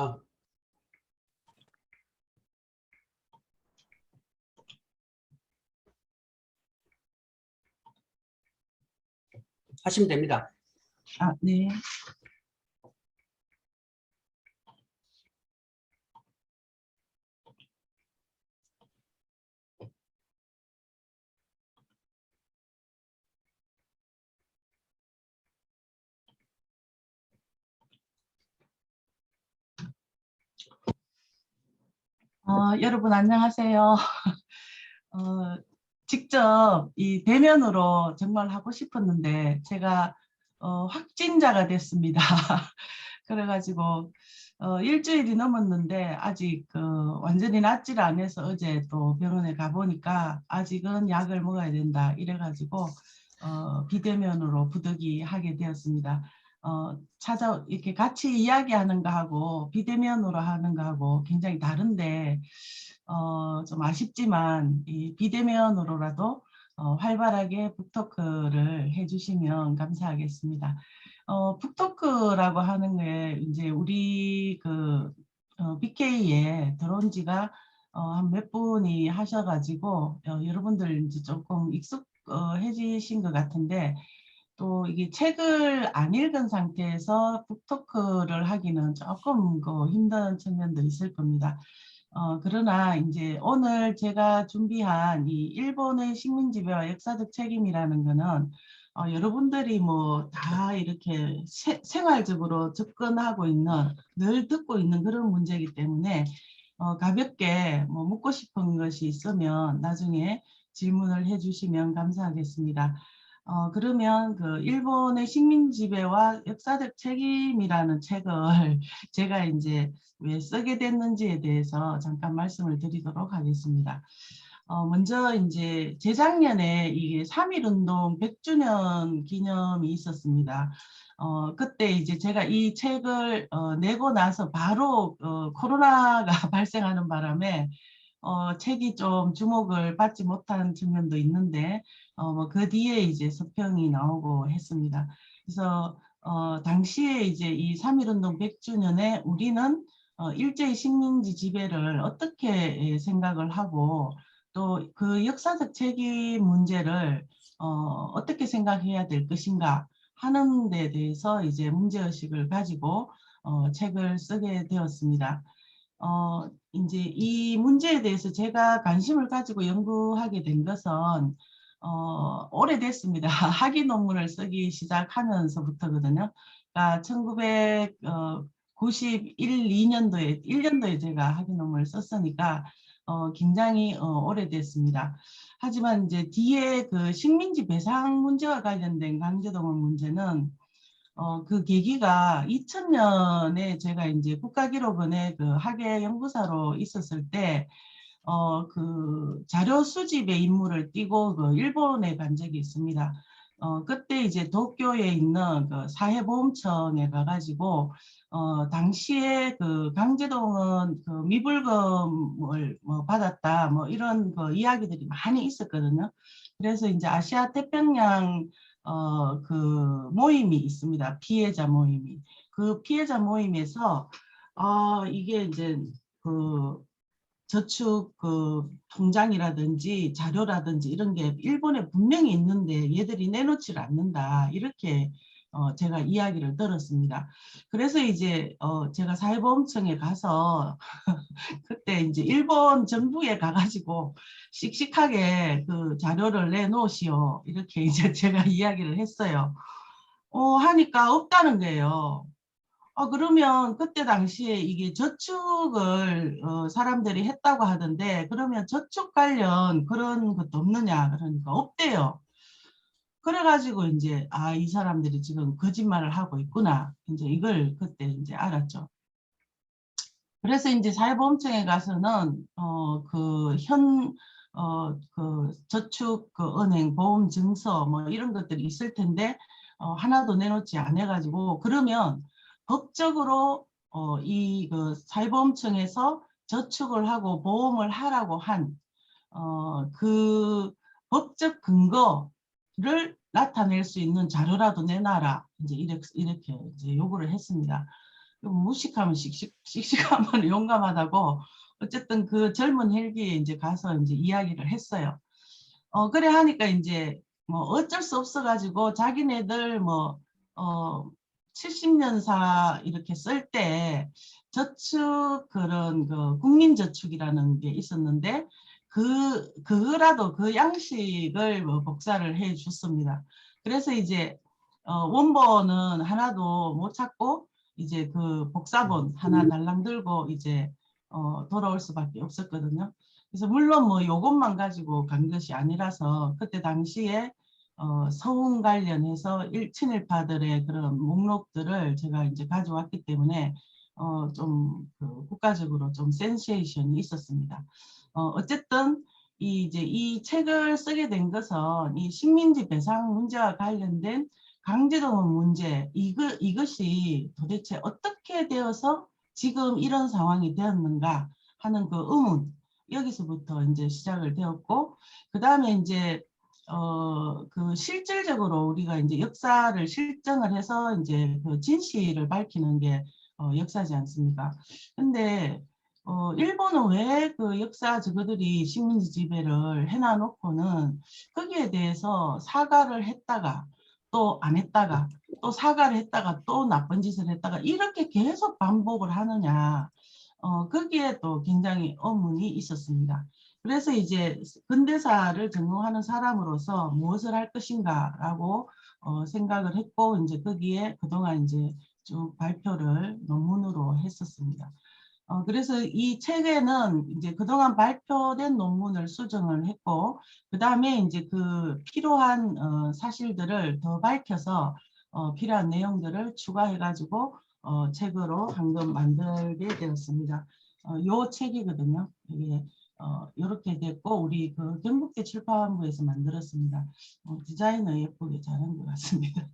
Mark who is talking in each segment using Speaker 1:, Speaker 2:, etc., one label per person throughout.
Speaker 1: 아, 하시면 됩니다.
Speaker 2: 네. 여러분 안녕하세요. 직접 이 대면으로 정말 하고 싶었는데 제가 확진자가 됐습니다. 그래가지고 일주일이 넘었는데 아직 완전히 낫지를 않아서 어제 또 병원에 가보니까 아직은 약을 먹어야 된다 이래가지고 비대면으로 부득이 하게 되었습니다. 이렇게 같이 이야기하는 거하고 비대면으로 하는 거하고 굉장히 다른데 좀 아쉽지만 이 비대면으로라도 활발하게 북토크를 해주시면 감사하겠습니다. 북토크라고 하는 게 이제 우리 BK에 들어온 지가 한 몇 분이 하셔가지고 여러분들 이제 조금 익숙해지신 것 같은데 또 이게 책을 안 읽은 상태에서 북토크를 하기는 조금 힘든 측면도 있을 겁니다. 그러나 이제 오늘 제가 준비한 이 일본의 식민지배와 역사적 책임이라는 거는 여러분들이 뭐 다 이렇게 생활적으로 접근하고 있는 늘 듣고 있는 그런 문제이기 때문에 가볍게 뭐 묻고 싶은 것이 있으면 나중에 질문을 해주시면 감사하겠습니다. 그러면 그 일본의 식민지배와 역사적 책임이라는 책을 제가 이제 왜 쓰게 됐는지에 대해서 잠깐 말씀을 드리도록 하겠습니다. 먼저 이제 재작년에 이게 3.1운동 100주년 기념이 있었습니다. 그때 이제 제가 이 책을 내고 나서 바로 코로나가 발생하는 바람에 책이 좀 주목을 받지 못한 측면도 있는데 그 뒤에 이제 서평이 나오고 했습니다. 그래서 당시에 이제 이 3.1운동 100주년에 우리는 일제히 식민지 지배를 어떻게 생각을 하고 또 그 역사적 책임 문제를 어떻게 생각해야 될 것인가 하는 데 대해서 이제 문제의식을 가지고 책을 쓰게 되었습니다. 이제 이 문제에 대해서 제가 관심을 가지고 연구하게 된 것은 오래됐습니다. 학위 논문을 쓰기 시작하면서부터거든요. 그러니까 1991, 2년도에 1년도에 제가 학위 논문을 썼으니까 굉장히 오래됐습니다. 하지만 이제 뒤에 그 식민지 배상 문제와 관련된 강제동원 문제는 그 계기가 2000년에 제가 이제 국가기록원에 그 학예 연구사로 있었을 때 그 자료 수집의 임무를 띠고 그 일본에 간 적이 있습니다. 그때 이제 도쿄에 있는 그 사회보험청에 가가지고 당시에 그 강제동원 그 미불금을 뭐 받았다 뭐 이런 그 이야기들이 많이 있었거든요. 그래서 이제 아시아 태평양 그 모임이 있습니다. 피해자 모임이. 그 피해자 모임에서 이게 이제 그 저축 그 통장이라든지 자료라든지 이런 게 일본에 분명히 있는데 얘들이 내놓지를 않는다. 이렇게 제가 이야기를 들었습니다. 그래서 이제 제가 사회보험청에 가서 그때 이제 일본 정부에 가가지고 씩씩하게 그 자료를 내놓으시오. 이렇게 이제 제가 이야기를 했어요. 하니까 없다는 거예요. 그러면 그때 당시에 이게 저축을 사람들이 했다고 하던데 그러면 저축 관련 그런 것도 없느냐 그러니까 없대요. 그래가지고 이제 이 사람들이 지금 거짓말을 하고 있구나. 이제 이걸 그때 이제 알았죠. 그래서 이제 사회보험청에 가서는 그 저축 그 은행 보험 증서 뭐 이런 것들이 있을 텐데 하나도 내놓지 않아 가지고 그러면 법적으로 이 그 사회보험청에서 저축을 하고 보험을 하라고 한 그 법적 근거를 나타낼 수 있는 자료라도 내놔라. 이제 이렇게 이제 요구를 했습니다. 무식하면 씩씩하면 용감하다고 어쨌든 그 젊은 헬기에 이제 가서 이제 이야기를 했어요. 그래 하니까 이제 뭐 어쩔 수 없어 가지고 자기네들 뭐 70년사 이렇게 쓸 때 저축 그런 그 국민저축이라는 게 있었는데 그거라도 그 양식을 뭐 복사를 해 줬습니다. 그래서 이제 원본은 하나도 못 찾고 이제 그 복사본 하나 달랑 들고 이제 돌아올 수밖에 없었거든요. 그래서 물론 뭐 요것만 가지고 간 것이 아니라서 그때 당시에 서훈 관련해서 친일파들의 그런 목록들을 제가 이제 가져왔기 때문에 좀그 국가적으로 좀 센세이션이 있었습니다. 어쨌든 이제 이 책을 쓰게 된 것은 이 식민지 배상 문제와 관련된 강제동원 문제 이것이 도대체 어떻게 되어서 지금 이런 상황이 되었는가 하는 그 의문 여기서부터 이제 시작을 되었고 그 다음에 이제 그 실질적으로 우리가 이제 역사를 실정을 해서 이제 그 진실을 밝히는 게 역사지 않습니까? 근데 일본은 왜 그 역사 저거들이 식민지 지배를 해놔놓고는 거기에 대해서 사과를 했다가 또 안 했다가 또 사과를 했다가 또 나쁜 짓을 했다가 이렇게 계속 반복을 하느냐. 거기에 또 굉장히 의문이 있었습니다. 그래서 이제 근대사를 전공하는 사람으로서 무엇을 할 것인가라고 생각을 했고 이제 거기에 그동안 이제 쭉 발표를 논문으로 했었습니다. 그래서 이 책에는 이제 그동안 발표된 논문을 수정을 했고 그 다음에 이제 그 필요한 사실들을 더 밝혀서 필요한 내용들을 추가해 가지고 책으로 방금 만들게 되었습니다. 요 책이거든요. 이게 이렇게 됐고 우리 그 경북대 출판부에서 만들었습니다. 디자인을 예쁘게 잘한 것 같습니다.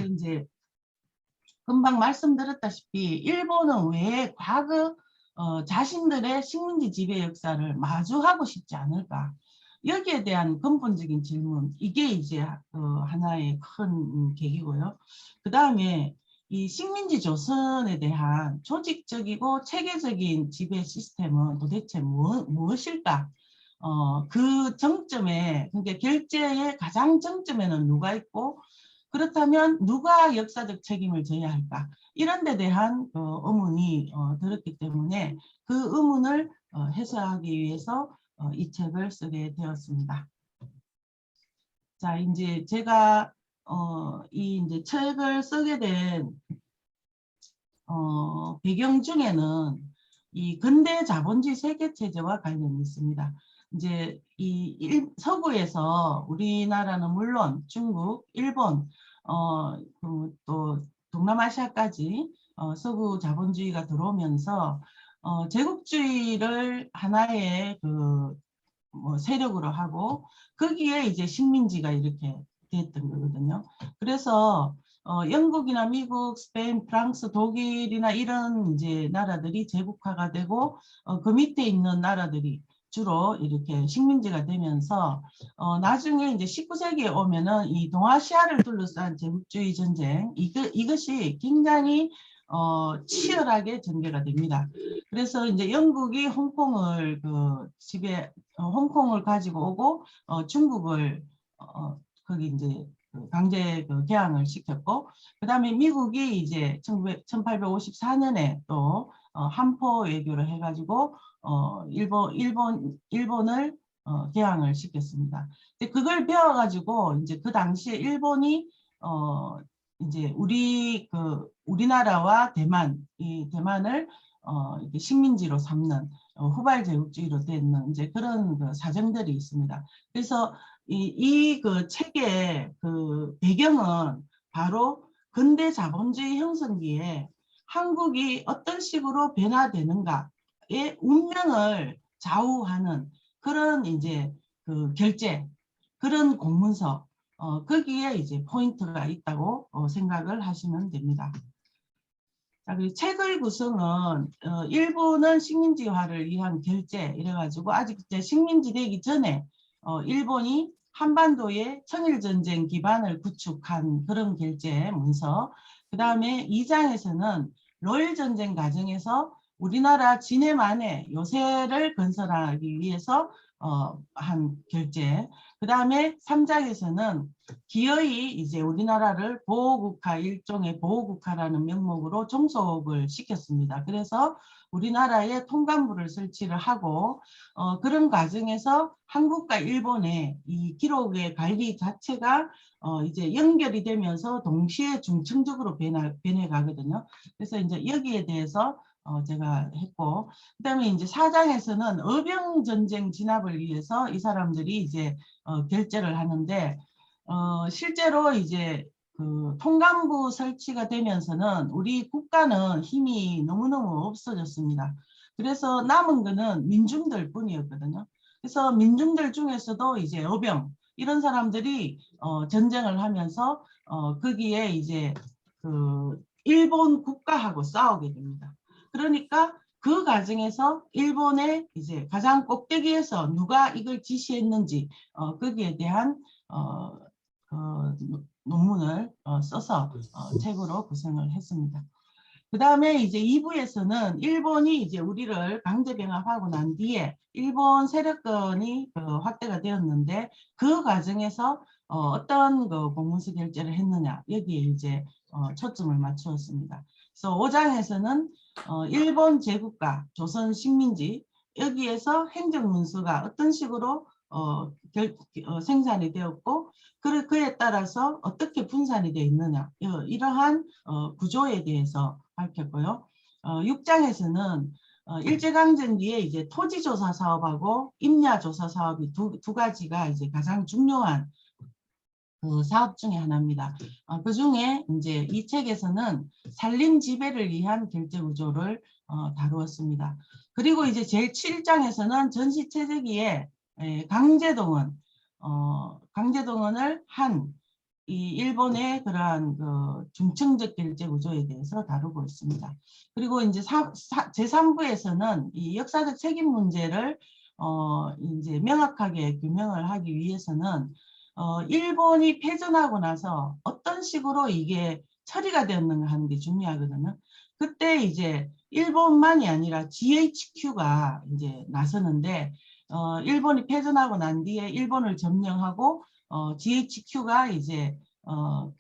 Speaker 2: 이제 금방 말씀드렸다시피 일본은 왜 과거 자신들의 식민지 지배 역사를 마주하고 싶지 않을까? 여기에 대한 근본적인 질문, 이게 이제 하나의 큰 계기고요. 그 다음에 이 식민지 조선에 대한 조직적이고 체계적인 지배 시스템은 도대체 무엇일까? 그 정점에, 그러니까 결제의 가장 정점에는 누가 있고 그렇다면 누가 역사적 책임을 져야 할까? 이런 데 대한 의문이 들었기 때문에 그 의문을 해소하기 위해서 이 책을 쓰게 되었습니다. 자, 이제 제가 이 이제 책을 쓰게 된 배경 중에는 이 근대 자본주의 세계 체제와 관련이 있습니다. 이제 이 서구에서 우리나라는 물론 중국, 일본, 또 동남아시아까지 서구 자본주의가 들어오면서 제국주의를 하나의 그 뭐 세력으로 하고 거기에 이제 식민지가 이렇게 됐던 거거든요. 그래서 영국이나 미국, 스페인, 프랑스, 독일이나 이런 이제 나라들이 제국화가 되고 그 밑에 있는 나라들이 주로 이렇게 식민지가 되면서 나중에 이제 19세기에 오면은 이 동아시아를 둘러싼 제국주의 전쟁 이것이 굉장히 치열하게 전개가 됩니다. 그래서 이제 영국이 홍콩을 그 지배 홍콩을 가지고 오고 중국을 거기 이제 강제 개항을 시켰고 그다음에 미국이 이제 1854년에 또 한포 외교를 해가지고 일본을 개항을 시켰습니다. 근데 그걸 배워가지고 이제 그 당시에 일본이 이제 우리나라와 이 대만을 이렇게 식민지로 삼는 후발 제국주의로 되는 이제 그런 그 사정들이 있습니다. 그래서 그 책의 그 배경은 바로 근대 자본주의 형성기에 한국이 어떤 식으로 변화되는가의 운명을 좌우하는 그런 이제 그 결제, 그런 공문서, 거기에 이제 포인트가 있다고 생각을 하시면 됩니다. 자, 그리고 책의 구성은 일본은 식민지화를 위한 결제 이래가지고 아직 이제 식민지 되기 전에 일본이 한반도에 청일전쟁 기반을 구축한 그런 결제 문서 그 다음에 2장에서는 러일 전쟁 과정에서 우리나라 진해만의 요새를 건설하기 위해서 한 결제. 그 다음에 3장에서는 기어이 이제 우리나라를 보호국가, 일종의 보호국가라는 명목으로 종속을 시켰습니다. 그래서 우리나라에 통감부를 설치를 하고 그런 과정에서 한국과 일본의 이 기록의 관리 자체가 이제 연결이 되면서 동시에 중층적으로 변해 가거든요. 그래서 이제 여기에 대해서 제가 했고, 그다음에 이제 4장에서는 어병 전쟁 진압을 위해서 이 사람들이 이제 결제를 하는데 실제로 이제 그 통감부 설치가 되면서는 우리 국가는 힘이 너무너무 없어졌습니다. 그래서 남은 거는 민중들 뿐이었거든요. 그래서 민중들 중에서도 이제 어병 이런 사람들이 전쟁을 하면서 거기에 이제 그 일본 국가하고 싸우게 됩니다. 그러니까 그 과정에서 일본의 이제 가장 꼭대기에서 누가 이걸 지시했는지 거기에 대한 논문을 써서 책으로 구성을 했습니다. 그 다음에 이제 2부에서는 일본이 이제 우리를 강제 병합하고 난 뒤에 일본 세력권이 확대가 되었는데 그 과정에서 어떤 그 공문서 결제를 했느냐 여기에 이제 초점을 맞추었습니다. 그래서 5장에서는 일본 제국과 조선 식민지 여기에서 행정문서가 어떤 식으로 생산이 되었고 그에 따라서 어떻게 분산이 되어 있느냐 이러한 구조에 대해서 밝혔고요. 6장에서는 일제강점 뒤에 이제 토지조사 사업하고 임야조사 사업이 두 가지가 이제 가장 중요한 그 사업 중에 하나입니다. 그 중에 이제 이 책에서는 산림 지배를 위한 결제 구조를 다루었습니다. 그리고 이제 제7장에서는 전시체제기에 강제동원을 한 이 일본의 그러한 그 중층적 결제 구조에 대해서 다루고 있습니다. 그리고 이제 제3부에서는 이 역사적 책임 문제를 이제 명확하게 규명을 하기 위해서는 일본이 패전하고 나서 어떤 식으로 이게 처리가 되었는가 하는 게 중요하거든요. 그때 이제 일본만이 아니라 GHQ가 이제 나서는데 일본이 패전하고 난 뒤에 일본을 점령하고 GHQ가 이제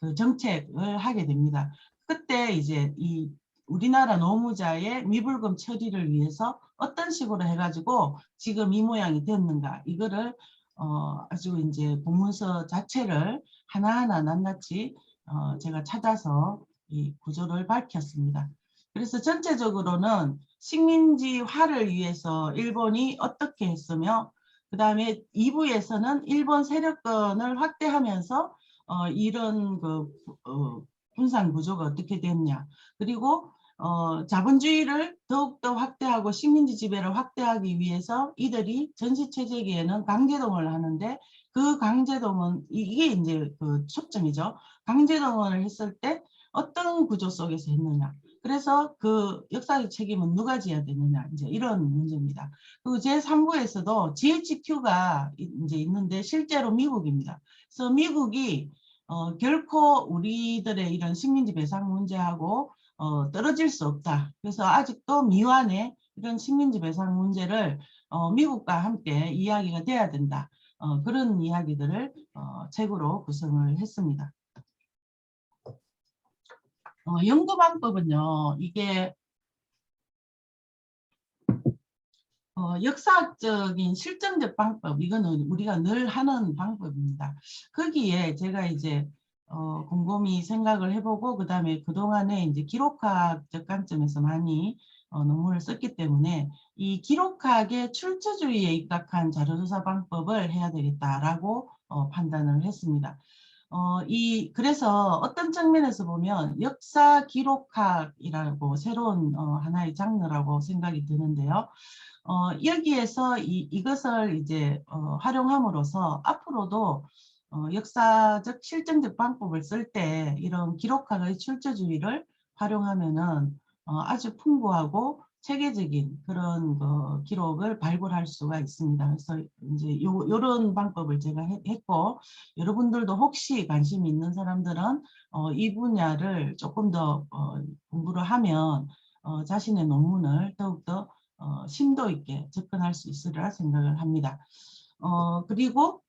Speaker 2: 그 정책을 하게 됩니다. 그때 이제 이 우리나라 노무자의 미불금 처리를 위해서 어떤 식으로 해가지고 지금 이 모양이 됐는가 이거를 아주 이제 공문서 자체를 하나하나 낱낱이 제가 찾아서 이 구조를 밝혔습니다. 그래서 전체적으로는 식민지화를 위해서 일본이 어떻게 했으며 그 다음에 2부에서는 일본 세력권을 확대하면서 이런 그 분산 구조가 어떻게 됐냐 그리고 자본주의를 더욱더 확대하고 식민지 지배를 확대하기 위해서 이들이 전시체제기에는 강제동원을 하는데 그 강제동원 이게 이제 그 초점이죠. 강제동원을 했을 때 어떤 구조 속에서 했느냐. 그래서 그 역사적 책임은 누가 져야 되느냐 이제 이런 문제입니다. 그리고 제3부에서도 GHQ가 이제 있는데 실제로 미국입니다. 그래서 미국이 결코 우리들의 이런 식민지 배상 문제하고 떨어질 수 없다. 그래서 아직도 미완의 이런 식민지 배상 문제를 미국과 함께 이야기가 돼야 된다. 그런 이야기들을 책으로 구성을 했습니다. 연구 방법은요. 이게 역사적인 실증적 방법 이거는 우리가 늘 하는 방법입니다. 거기에 제가 이제 곰곰이 생각을 해보고 그 다음에 그동안에 이제 기록학적 관점에서 많이 논문을 썼기 때문에 이 기록학의 출처주의에 입각한 자료조사 방법을 해야 되겠다라고 판단을 했습니다. 그래서 어떤 측면에서 보면 역사 기록학이라고 새로운 하나의 장르라고 생각이 드는데요. 여기에서 이것을 이제 활용함으로써 앞으로도 역사적 실증적 방법을 쓸 때 이런 기록학의 출처주의를 활용하면은 아주 풍부하고 체계적인 그런 기록을 발굴할 수가 있습니다. 그래서 이제 요런 방법을 제가 했고, 여러분들도 혹시 관심이 있는 사람들은 이 분야를 조금 더 공부를 하면 자신의 논문을 더욱더 심도 있게 접근할 수 있으리라 생각을 합니다. 그리고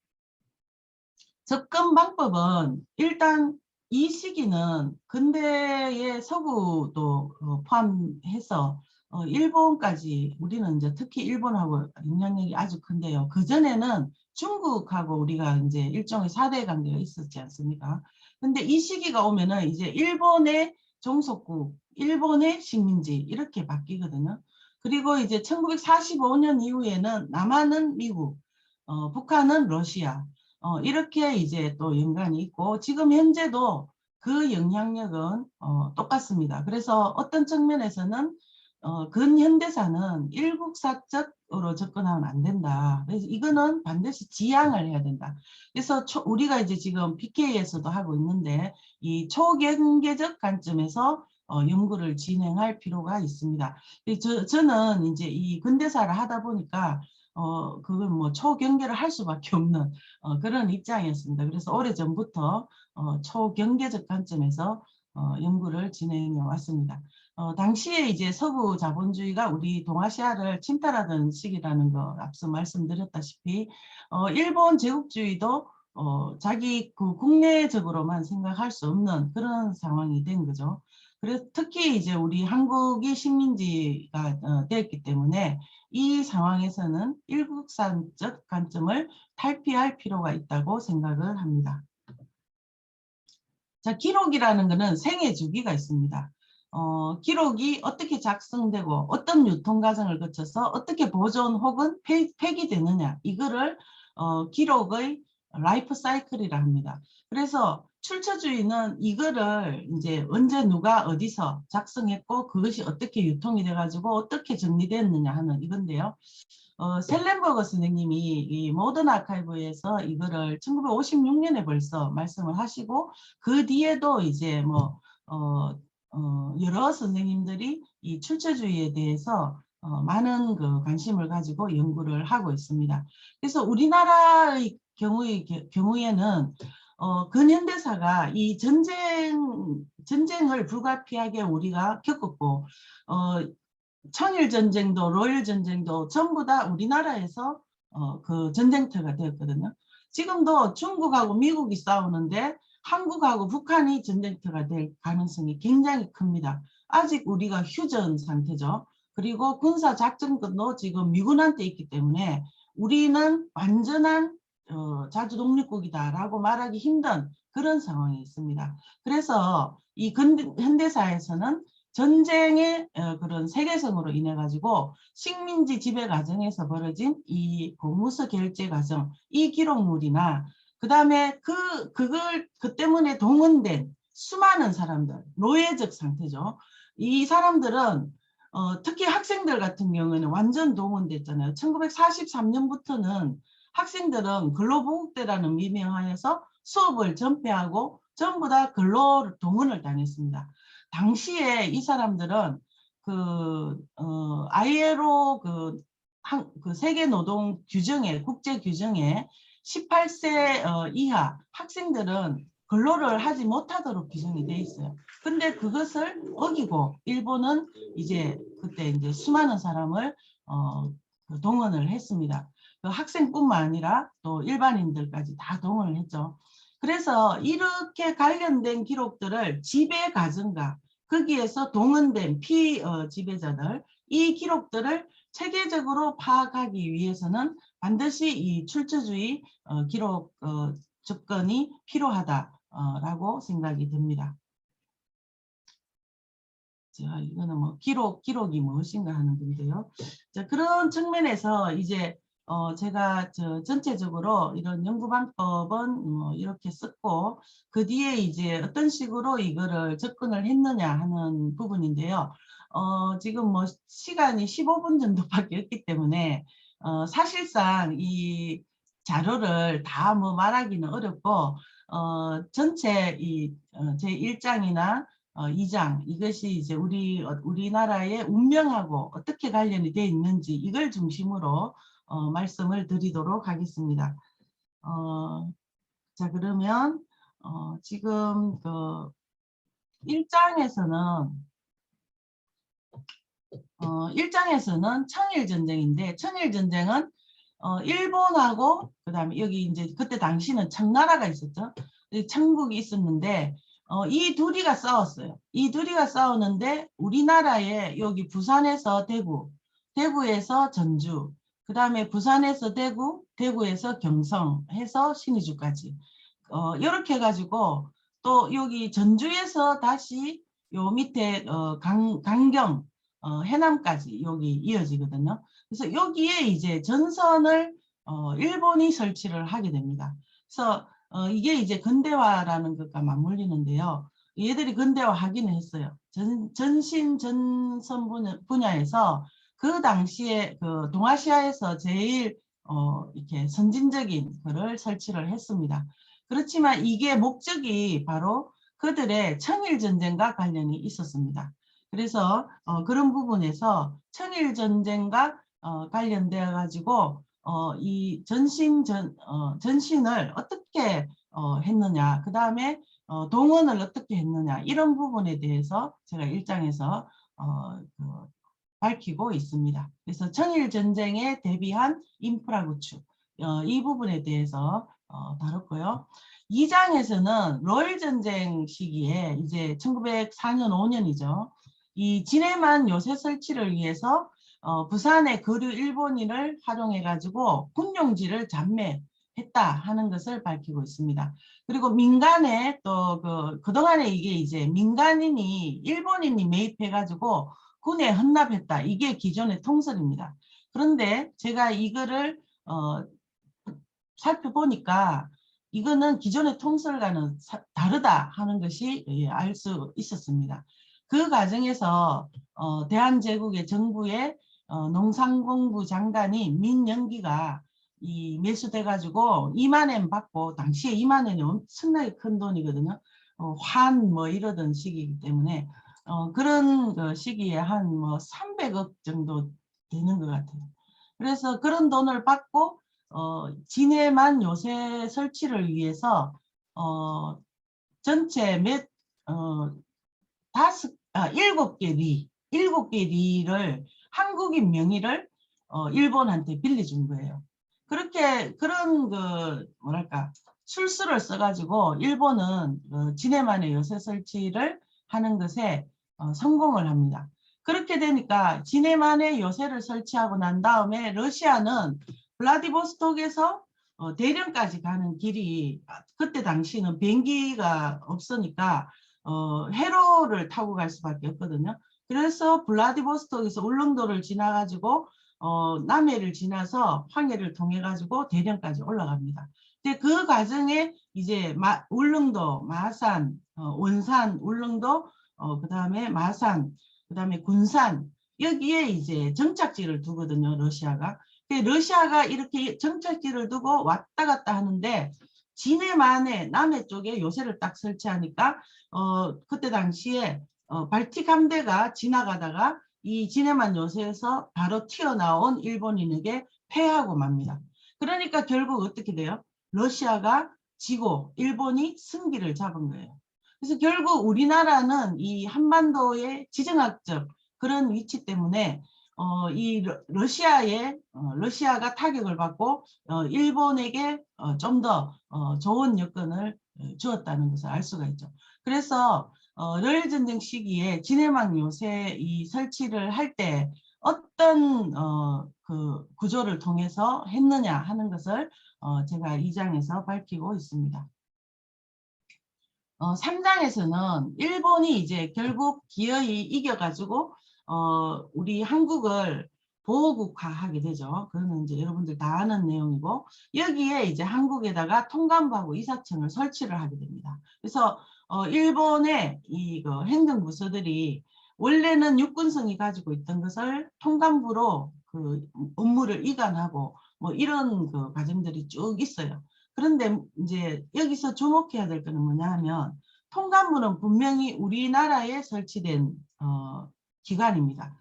Speaker 2: 접근 방법은 일단 이 시기는 근대의 서구도 포함해서 일본까지, 우리는 이제 특히 일본하고 영향력이 아주 큰데요. 그전에는 중국하고 우리가 이제 일종의 4대 관계가 있었지 않습니까? 근데 이 시기가 오면은 이제 일본의 종속국, 일본의 식민지 이렇게 바뀌거든요. 그리고 이제 1945년 이후에는 남한은 미국, 북한은 러시아, 이렇게 이제 또 연관이 있고, 지금 현재도 그 영향력은 똑같습니다. 그래서 어떤 측면에서는 근현대사는 일국사적으로 접근하면 안 된다. 그래서 이거는 반드시 지향을 해야 된다. 그래서 우리가 이제 지금 PK에서도 하고 있는데 이 초경계적 관점에서 연구를 진행할 필요가 있습니다. 저는 이제 이 근대사를 하다 보니까 그걸 뭐 초경계를 할 수밖에 없는 그런 입장이었습니다. 그래서 오래전부터 초경계적 관점에서 연구를 진행해 왔습니다. 당시에 이제 서구 자본주의가 우리 동아시아를 침탈하던 시기라는 거 앞서 말씀드렸다시피 일본 제국주의도 자기 그 국내적으로만 생각할 수 없는 그런 상황이 된 거죠. 그래서 특히 이제 우리 한국이 식민지가 되었기 때문에 이 상황에서는 일국산적 관점을 탈피할 필요가 있다고 생각을 합니다. 자, 기록이라는 것은 생애 주기가 있습니다. 기록이 어떻게 작성되고 어떤 유통 과정을 거쳐서 어떻게 보존 혹은 폐기되느냐, 이거를 기록의 라이프 사이클이라 합니다. 그래서 출처주의는 이거를 이제 언제 누가 어디서 작성했고 그것이 어떻게 유통이 돼가지고 어떻게 정리됐느냐 하는 이건데요. 셀렌버거 선생님이 이 모던 아카이브에서 이거를 1956년에 벌써 말씀을 하시고, 그 뒤에도 이제 뭐 여러 선생님들이 이 출처주의에 대해서 많은 그 관심을 가지고 연구를 하고 있습니다. 그래서 우리나라의 경우에는 근현대사가 이 전쟁을 불가피하게 우리가 겪었고, 청일전쟁도 로일전쟁도 전부 다 우리나라에서 그 전쟁터가 되었거든요. 지금도 중국하고 미국이 싸우는데 한국하고 북한이 전쟁터가 될 가능성이 굉장히 큽니다. 아직 우리가 휴전 상태죠. 그리고 군사작전권도 지금 미군한테 있기 때문에 우리는 완전한 자주독립국이다라고 말하기 힘든 그런 상황이 있습니다. 그래서 이 현대사에서는 전쟁의 그런 세계성으로 인해 가지고 식민지 지배 과정에서 벌어진 이 공무서 결제 과정, 이 기록물이나 그다음에 그 때문에 동원된 수많은 사람들, 노예적 상태죠. 이 사람들은 특히 학생들 같은 경우에는 완전 동원됐잖아요. 1943년부터는 학생들은 근로보국대라는 미명하에서 수업을 전폐하고 전부 다 근로 동원을 당했습니다. 당시에 이 사람들은 ILO 그 세계 노동 규정에, 국제 규정에 18세 이하 학생들은 근로를 하지 못하도록 규정이 돼 있어요. 근데 그것을 어기고 일본은 이제 그때 이제 수많은 사람을 동원을 했습니다. 그 학생뿐만 아니라 또 일반인들까지 다 동원을 했죠. 그래서 이렇게 관련된 기록들을 지배 가정과 거기에서 동원된 피지배자들, 이 기록들을 체계적으로 파악하기 위해서는 반드시 이 출처주의 기록 접근이 필요하다라고 생각이 듭니다. 자, 이거는 뭐 기록이 무엇인가 하는 건데요. 자, 그런 측면에서 이제 제가 전체적으로 이런 연구 방법은 이렇게 썼고, 그 뒤에 이제 어떤 식으로 이거를 접근을 했느냐 하는 부분인데요. 지금 뭐 시간이 15분 정도밖에 없기 때문에 사실상 이 자료를 다 뭐 말하기는 어렵고 전체 제 1장이나 2장, 이것이 이제 우리나라의 운명하고 어떻게 관련이 되어 있는지 이걸 중심으로 말씀을 드리도록 하겠습니다. 자, 그러면 지금 그 1장에서는 청일전쟁인데, 청일전쟁은 일본하고 그다음에 여기 이제 그때 당시는 청나라가 있었죠. 청국이 있었는데 이 둘이가 싸웠어요. 이 둘이가 싸우는데 우리나라에 여기 부산에서 대구, 대구에서 전주, 그다음에 부산에서 대구, 대구에서 경성 해서 신의주까지 이렇게 해가지고 또 여기 전주에서 다시 요 밑에 강경 해남까지 여기 이어지거든요. 그래서 여기에 이제 전선을 일본이 설치를 하게 됩니다. 그래서 이게 이제 근대화라는 것과 맞물리는데요. 얘들이 근대화하기는 했어요. 전신 전선 분야에서 그 당시에 그 동아시아에서 제일 이렇게 선진적인 거를 설치를 했습니다. 그렇지만 이게 목적이 바로 그들의 청일전쟁과 관련이 있었습니다. 그래서 그런 부분에서 청일전쟁과 관련되어 가지고 이 전신을 어떻게 했느냐, 그 다음에 동원을 어떻게 했느냐, 이런 부분에 대해서 제가 1장에서 밝히고 있습니다. 그래서 청일전쟁에 대비한 인프라 구축, 이 부분에 대해서 다뤘고요. 2장에서는 러일전쟁 시기에 이제 1904년 5년이죠. 이 진해만 요새 설치를 위해서 부산의 거류 일본인을 활용해 가지고 군용지를 잠매했다 하는 것을 밝히고 있습니다. 그리고 민간에 또 그동안에 이게 이제 민간인이 일본인이 매입해 가지고 군에 헌납했다. 이게 기존의 통설입니다. 그런데 제가 이거를 살펴보니까 이거는 기존의 통설과는 다르다 하는 것이 알 수 있었습니다. 그 과정에서 대한제국의 정부의 농상공부 장관이 민영기가 이 매수돼 가지고 2만엔 받고, 당시에 2만엔이 엄청나게 큰 돈이거든요. 환 뭐 이러던 시기이기 때문에 그런 그 시기에 한 뭐 300억 정도 되는 것 같아요. 그래서 그런 돈을 받고 진해만 요새 설치를 위해서 전체 일곱 개 리를 한국인 명의를 일본한테 빌려준 거예요. 그런 뭐랄까 술수를 써가지고 일본은 진해만의 요새 설치를 하는 것에 성공을 합니다. 그렇게 되니까 진해만의 요새를 설치하고 난 다음에 러시아는 블라디보스톡에서 대련까지 가는 길이, 그때 당시는 비행기가 없으니까 해로를 타고 갈 수밖에 없거든요. 그래서 블라디보스톡에서 울릉도를 지나가지고 남해를 지나서 황해를 통해 가지고 대련까지 올라갑니다. 근데 그 과정에 이제 울릉도, 마산, 원산, 울릉도, 그다음에 마산, 그다음에 군산, 여기에 이제 정착지를 두거든요, 러시아가. 러시아가 이렇게 정착지를 두고 왔다 갔다 하는데 진해만에 남해 쪽에 요새를 딱 설치하니까 그때 당시에 발틱 함대가 지나가다가 이 진해만 요새에서 바로 튀어나온 일본인에게 패하고 맙니다. 그러니까 결국 어떻게 돼요? 러시아가 지고 일본이 승기를 잡은 거예요. 그래서 결국 우리나라는 이 한반도의 지정학적 그런 위치 때문에 이 러시아가 타격을 받고 일본에게 좀 더 좋은 여건을 주었다는 것을 알 수가 있죠. 그래서 러일전쟁 시기에 진해망 요새 이 설치를 할 때 어떤 그 구조를 통해서 했느냐 하는 것을 제가 2장에서 밝히고 있습니다. 3장에서는 일본이 이제 결국 기어이 이겨가지고 우리 한국을 보호국화하게 되죠. 그거는 이제 여러분들 다 아는 내용이고, 여기에 이제 한국에다가 통감부하고 이사청을 설치를 하게 됩니다. 그래서 일본의 이 행정부서들이 원래는 육군성이 가지고 있던 것을 통감부로 그 업무를 이관하고 뭐 이런 그 과정들이 쭉 있어요. 그런데 이제 여기서 주목해야 될 거는 뭐냐 하면 통감부는 분명히 우리나라에 설치된 기관입니다.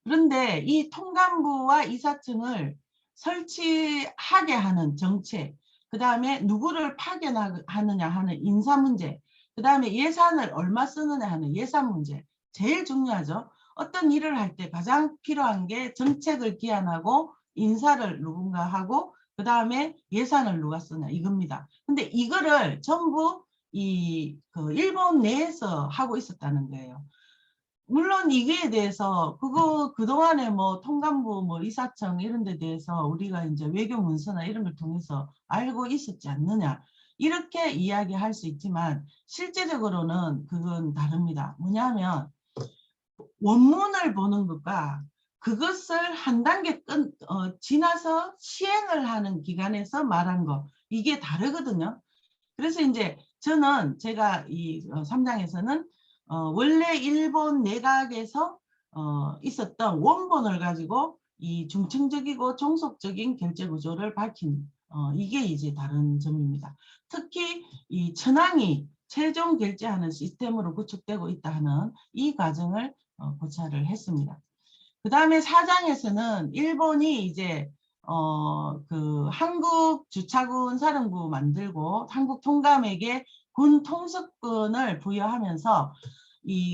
Speaker 2: 그런데 이 통감부와 이사청을 설치하게 하는 정책, 그 다음에 누구를 파견하느냐 하는 인사 문제, 그 다음에 예산을 얼마 쓰느냐 하는 예산 문제, 제일 중요하죠. 어떤 일을 할 때 가장 필요한 게 정책을 기한하고 인사를 누군가 하고 그 다음에 예산을 누가 쓰냐 이겁니다. 근데 이거를 전부 그 일본 내에서 하고 있었다는 거예요. 물론 이거에 대해서 그동안에 뭐 통감부 뭐 이사청 이런 데 대해서 우리가 이제 외교 문서나 이런 걸 통해서 알고 있었지 않느냐 이렇게 이야기할 수 있지만 실제적으로는 그건 다릅니다. 뭐냐면 원문을 보는 것과 그것을 한 단계 지나서 시행을 하는 기관에서 말한 거 이게 다르거든요. 그래서 이제 저는 제가 이 3장에서는 원래 일본 내각에서 있었던 원본을 가지고 이 중층적이고 종속적인 결제 구조를 밝힌 이게 이제 다른 점입니다. 특히 이 천황이 최종 결제하는 시스템으로 구축되고 있다 하는 이 과정을 고찰을 했습니다. 그 다음에 4장에서는 일본이 이제 그 한국 주차군 사령부 만들고 한국 통감에게 군 통수권을 부여하면서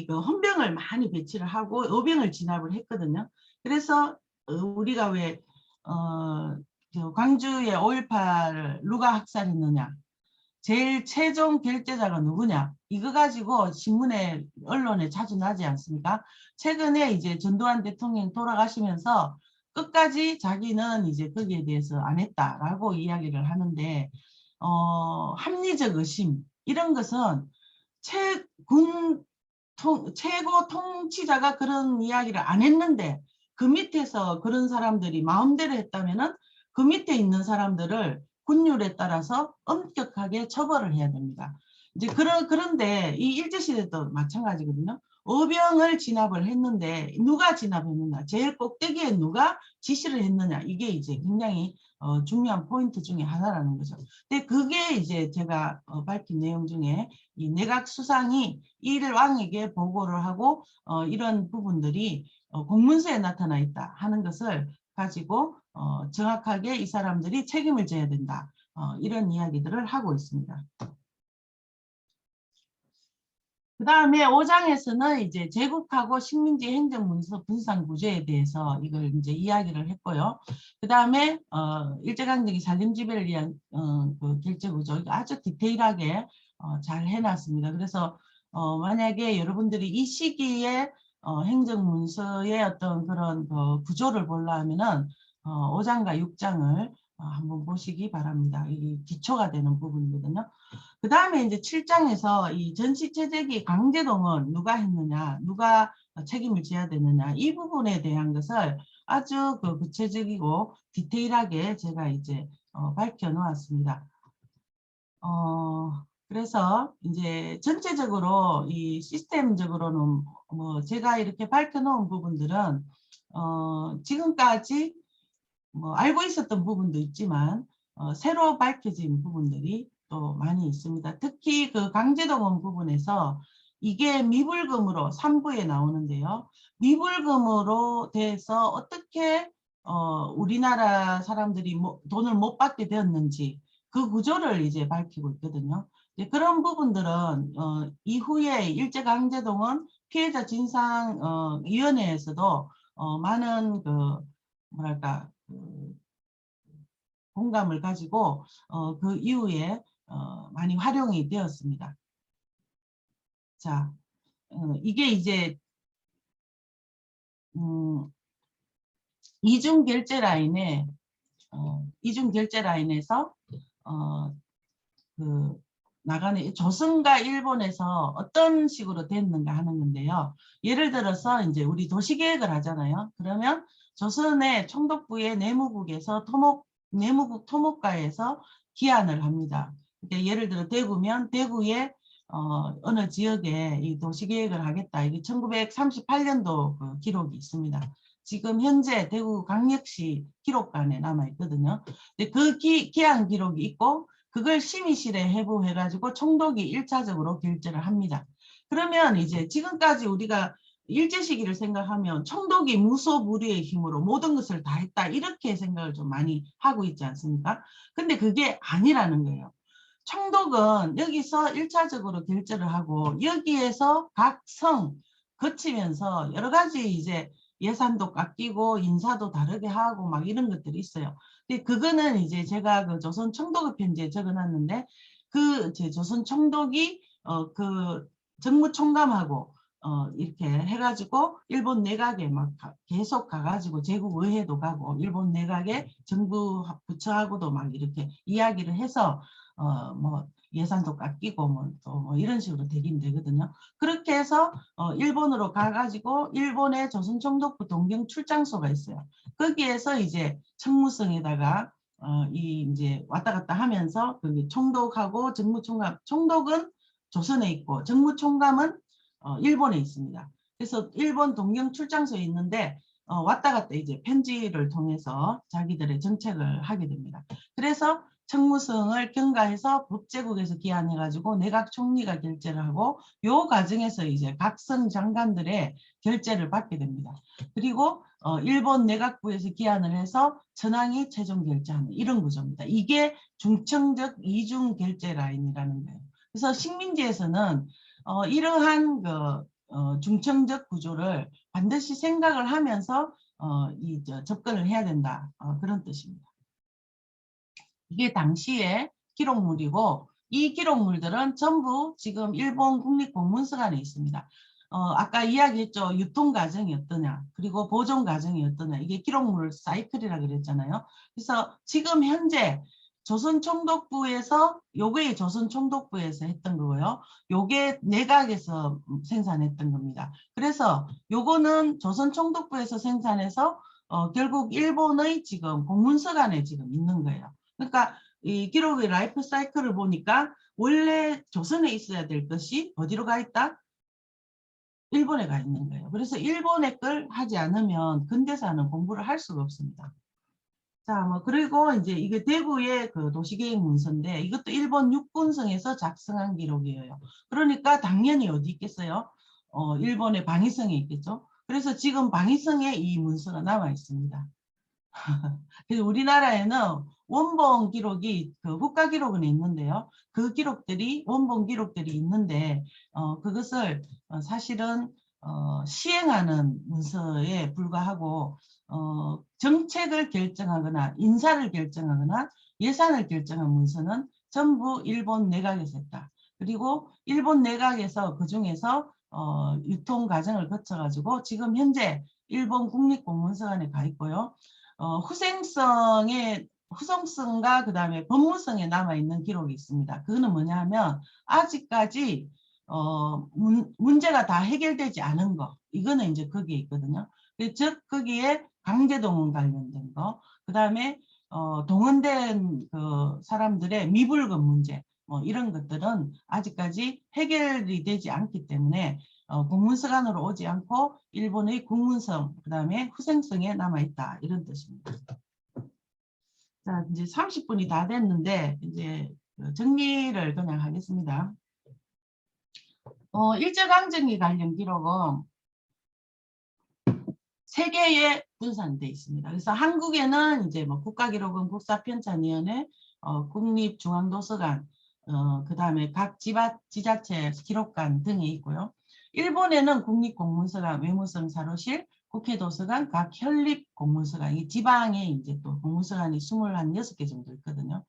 Speaker 2: 그 헌병을 많이 배치를 하고 의병을 진압을 했거든요. 그래서 우리가 왜 광주의 5.18을 누가 학살했느냐, 제일 최종 결제자가 누구냐 이거 가지고 신문에 언론에 자주 나지 않습니까? 최근에 이제 전두환 대통령 돌아가시면서 끝까지 자기는 이제 거기에 대해서 안 했다라고 이야기를 하는데 합리적 의심 이런 것은 최고 통치자가 그런 이야기를 안 했는데 그 밑에서 그런 사람들이 마음대로 했다면은 그 밑에 있는 사람들을 군율에 따라서 엄격하게 처벌을 해야 됩니다. 이제 그런데 이 일제시대도 마찬가지거든요. 의병을 진압을 했는데 누가 진압했느냐, 제일 꼭대기에 누가 지시를 했느냐 이게 이제 굉장히 중요한 포인트 중에 하나라는 거죠. 근데 그게 이제 제가 밝힌 내용 중에 이 내각 수상이 일왕에게 보고를 하고 이런 부분들이 공문서에 나타나 있다 하는 것을 가지고 정확하게 이 사람들이 책임을 져야 된다. 이런 이야기들을 하고 있습니다. 그 다음에 5장에서는 이제 제국하고 식민지 행정문서 분산 구조에 대해서 이걸 이제 이야기를 했고요. 그 다음에 일제강점기 살림지배를 위한 그 결제 구조 아주 디테일하게 잘 해놨습니다. 그래서 만약에 여러분들이 이 시기에 행정문서의 어떤 그런 구조를 보려면은 5장과 6장을 한번 보시기 바랍니다. 이게 기초가 되는 부분이거든요. 그 다음에 이제 7장에서 이 전시체제기 강제동원 누가 했느냐, 누가 책임을 져야 되느냐, 이 부분에 대한 것을 아주 구체적이고 디테일하게 제가 이제 밝혀 놓았습니다. 그래서 이제 전체적으로 이 시스템적으로는 뭐 제가 이렇게 밝혀 놓은 부분들은 지금까지 뭐 알고 있었던 부분도 있지만 새로 밝혀진 부분들이 또 많이 있습니다. 특히 그 강제동원 부분에서 이게 미불금으로 3부에 나오는데요. 미불금으로 돼서 어떻게 우리나라 사람들이 돈을 못 받게 되었는지 그 구조를 이제 밝히고 있거든요. 그런 부분들은 이후에 일제강제동원 피해자 진상위원회에서도 많은 뭐랄까 공감을 가지고 그 이후에 많이 활용이 되었습니다. 자, 이게 이제 이중 결제 라인에 이중 결제 라인에서 나가는 조선과 일본에서 어떤 식으로 됐는가 하는 건데요. 예를 들어서 이제 우리 도시계획을 하잖아요. 그러면 조선의 총독부의 내무국에서 내무국 토목과에서 기한을 합니다. 그러니까 예를 들어 대구면 대구에 어느 지역에 이 도시계획을 하겠다. 이게 1938년도 그 기록이 있습니다. 지금 현재 대구 강력시 기록관에 남아 있거든요. 근데 그 기한 기록이 있고 그걸 심의실에 해부해가지고 총독이 1차적으로 결재를 합니다. 그러면 이제 지금까지 우리가 일제 시기를 생각하면 총독이 무소불위의 힘으로 모든 것을 다 했다 이렇게 생각을 좀 많이 하고 있지 않습니까? 근데 그게 아니라는 거예요. 총독은 여기서 1차적으로 결재를 하고 여기에서 각 성 거치면서 여러 가지 이제 예산도 깎이고 인사도 다르게 하고 막 이런 것들이 있어요. 근데 그거는 이제 제가 그 조선 총독의 편지에 적어놨는데 그 제 조선 총독이 그 정무총감하고 이렇게 해가지고 일본 내각에 막 계속 가가지고 제국 의회도 가고 일본 내각에 정부 부처하고도 막 이렇게 이야기를 해서 뭐 예산도 깎이고 뭐 또 뭐 이런 식으로 되긴 되거든요. 그렇게 해서 일본으로 가가지고 일본의 조선 총독부 동경 출장소가 있어요. 거기에서 이제 청무성에다가 이 이제 왔다 갔다 하면서 그 총독하고 정무총감, 총독은 조선에 있고 정무총감은 일본에 있습니다. 그래서 일본 동경 출장소에 있는데 왔다 갔다 이제 편지를 통해서 자기들의 정책을 하게 됩니다. 그래서 청무성을 경가해서 법제국에서 기한해가지고 내각 총리가 결재를 하고 요 과정에서 이제 각성 장관들의 결재를 받게 됩니다. 그리고 일본 내각부에서 기한을 해서 천황이 최종 결재하는 이런 구조입니다. 이게 중청적 이중 결재 라인이라는 거예요. 그래서 식민지에서는 이러한 그 중청적 구조를 반드시 생각을 하면서 접근을 해야 된다. 그런 뜻입니다. 이게 당시의 기록물이고 이 기록물들은 전부 지금 일본 국립공문서관에 있습니다. 아까 이야기했죠. 유통 과정이 어떠냐 그리고 보존 과정이 어떠냐 이게 기록물 사이클이라고 그랬잖아요. 그래서 지금 현재 조선총독부에서 요게 조선총독부에서 했던 거고요. 요게 내각에서 생산했던 겁니다. 그래서 요거는 조선총독부에서 생산해서 결국 일본의 지금 공문서관에 지금 있는 거예요. 그러니까 이 기록의 라이프 사이클을 보니까 원래 조선에 있어야 될 것이 어디로 가 있다? 일본에 가 있는 거예요. 그래서 일본의 걸 하지 않으면 근대사는 공부를 할 수가 없습니다. 자, 뭐 그리고 이제 이게 대구의 그 도시계획 문서인데 이것도 일본 육군성에서 작성한 기록이에요. 그러니까 당연히 어디 있겠어요? 일본의 방위성에 있겠죠. 그래서 지금 방위성에 이 문서가 남아 있습니다. 그래서 우리나라에는 원본 기록이 그 국가 기록은 있는데요. 그 기록들이 원본 기록들이 있는데 그것을 사실은 시행하는 문서에 불과하고 정책을 결정하거나 인사를 결정하거나 예산을 결정한 문서는 전부 일본 내각에서 했다. 그리고 일본 내각에서 그중에서 유통 과정을 거쳐가지고 지금 현재 일본 국립공문서관에 가 있고요. 후생성과 그다음에 법무성에 남아있는 기록이 있습니다. 그거는 뭐냐 하면 아직까지 문제가 다 해결되지 않은 거 이거는 이제 거기에 있거든요. 즉 거기에 강제동원 관련된 거 그다음에 동원된 그 사람들의 미불금 문제 뭐 이런 것들은 아직까지 해결이 되지 않기 때문에 공문서관으로 오지 않고 일본의 국문성 그다음에 후생성에 남아있다 이런 뜻입니다. 자 이제 30분이 다 됐는데 이제 정리를 그냥 하겠습니다. 일제강점기 관련 기록은 3개의 분산되어 있습니다. 그래서 한국에는 이제 뭐 국가기록원 국사편찬위원회, 국립중앙도서관, 그 다음에 각 지자체 기록관 등이 있고요. 일본에는 국립공문서관, 외무성 사료실, 국회도서관, 각 현립공문서관, 이 지방에 이제 또 공문서관이 26개 정도 있거든요.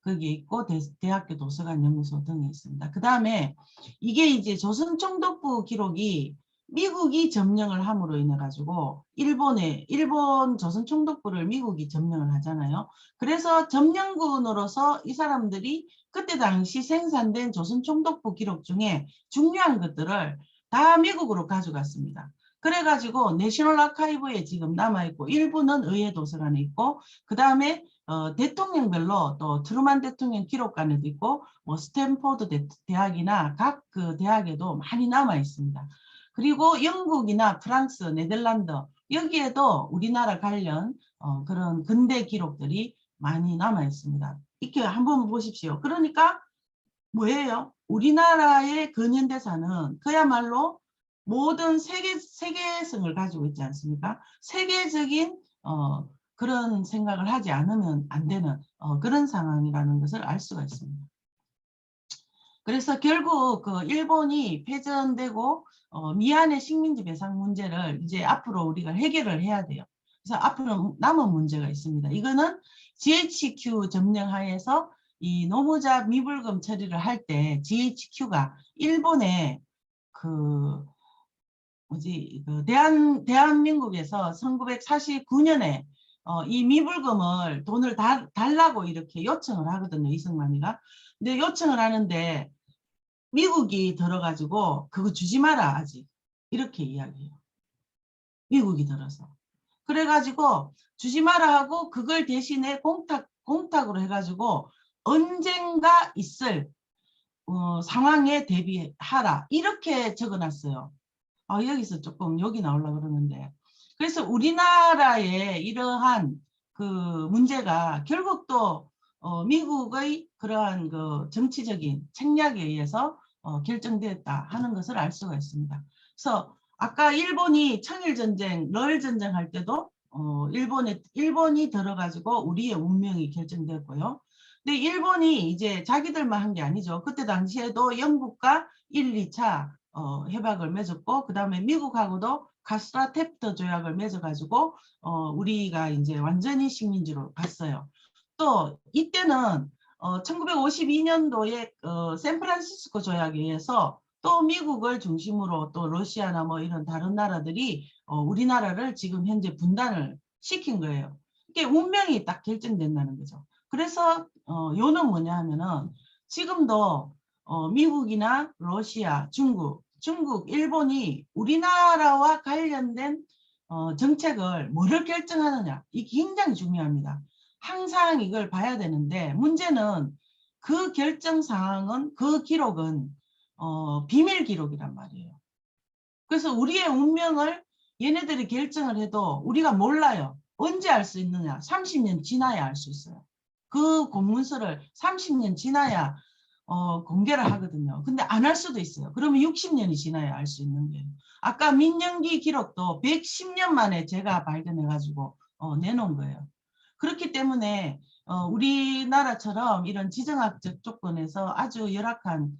Speaker 2: 거기에 있고 대학교 도서관 연구소 등이 있습니다. 그 다음에 이게 이제 조선총독부 기록이 미국이 점령을 함으로 인해 가지고 일본 조선총독부를 미국이 점령을 하잖아요. 그래서 점령군으로서 이 사람들이 그때 당시 생산된 조선총독부 기록 중에 중요한 것들을 다 미국으로 가져갔습니다. 그래가지고 내셔널 아카이브에 지금 남아있고 일부는 의회 도서관에 있고 그 다음에 대통령별로 또 트루만 대통령 기록관에도 있고 뭐 스탠포드 대학이나 각 그 대학에도 많이 남아 있습니다. 그리고 영국이나 프랑스, 네덜란드 여기에도 우리나라 관련 그런 근대 기록들이 많이 남아 있습니다. 이렇게 한번 보십시오. 그러니까 뭐예요? 우리나라의 근현대사는 그야말로 모든 세계성을 가지고 있지 않습니까? 세계적인 그런 생각을 하지 않으면 안 되는 그런 상황이라는 것을 알 수가 있습니다. 그래서 결국 그 일본이 패전되고 미얀의 식민지 배상 문제를 이제 앞으로 우리가 해결을 해야 돼요. 그래서 앞으로 남은 문제가 있습니다. 이거는 GHQ 점령하에서 이 노무자 미불금 처리를 할 때 GHQ가 일본의 그 뭐지 그 대한민국에서 1949년에 이 미불금을 돈을 달라고 이렇게 요청을 하거든요. 이승만이가. 근데 요청을 하는데 미국이 들어가지고 그거 주지 마라 아직 이렇게 이야기해요. 미국이 들어서. 그래가지고 주지 마라 하고 그걸 대신에 공탁으로 해가지고 언젠가 있을 상황에 대비하라 이렇게 적어놨어요. 여기서 조금 여기 나오려고 그러는데 그래서 우리나라의 이러한 그 문제가 결국 또 미국의 그러한 그 정치적인 책략에 의해서 결정되었다 하는 것을 알 수가 있습니다. 그래서 아까 일본이 청일전쟁, 러일전쟁 할 때도 일본이 들어가지고 우리의 운명이 결정되었고요. 근데 일본이 이제 자기들만 한 게 아니죠. 그때 당시에도 영국과 1, 2차 협약을 맺었고 그 다음에 미국하고도 가스라테프터 조약을 맺어가지고 우리가 이제 완전히 식민지로 갔어요. 또 이때는 1952년도에 샌프란시스코 조약에 의해서 또 미국을 중심으로 또 러시아나 뭐 이런 다른 나라들이 우리나라를 지금 현재 분단을 시킨 거예요. 이게 운명이 딱 결정된다는 거죠. 그래서 요는 뭐냐 하면은 지금도 미국이나 러시아, 중국, 일본이 우리나라와 관련된 정책을 뭐를 결정하느냐 이게 굉장히 중요합니다. 항상 이걸 봐야 되는데 문제는 그 결정 사항은 그 기록은 비밀 기록이란 말이에요. 그래서 우리의 운명을 얘네들이 결정을 해도 우리가 몰라요. 언제 알 수 있느냐? 30년 지나야 알 수 있어요. 그 공문서를 30년 지나야 공개를 하거든요. 근데 안 할 수도 있어요. 그러면 60년이 지나야 알 수 있는 거예요. 아까 민영기 기록도 110년 만에 제가 발견해가지고 내놓은 거예요. 그렇기 때문에 우리나라처럼 이런 지정학적 조건에서 아주 열악한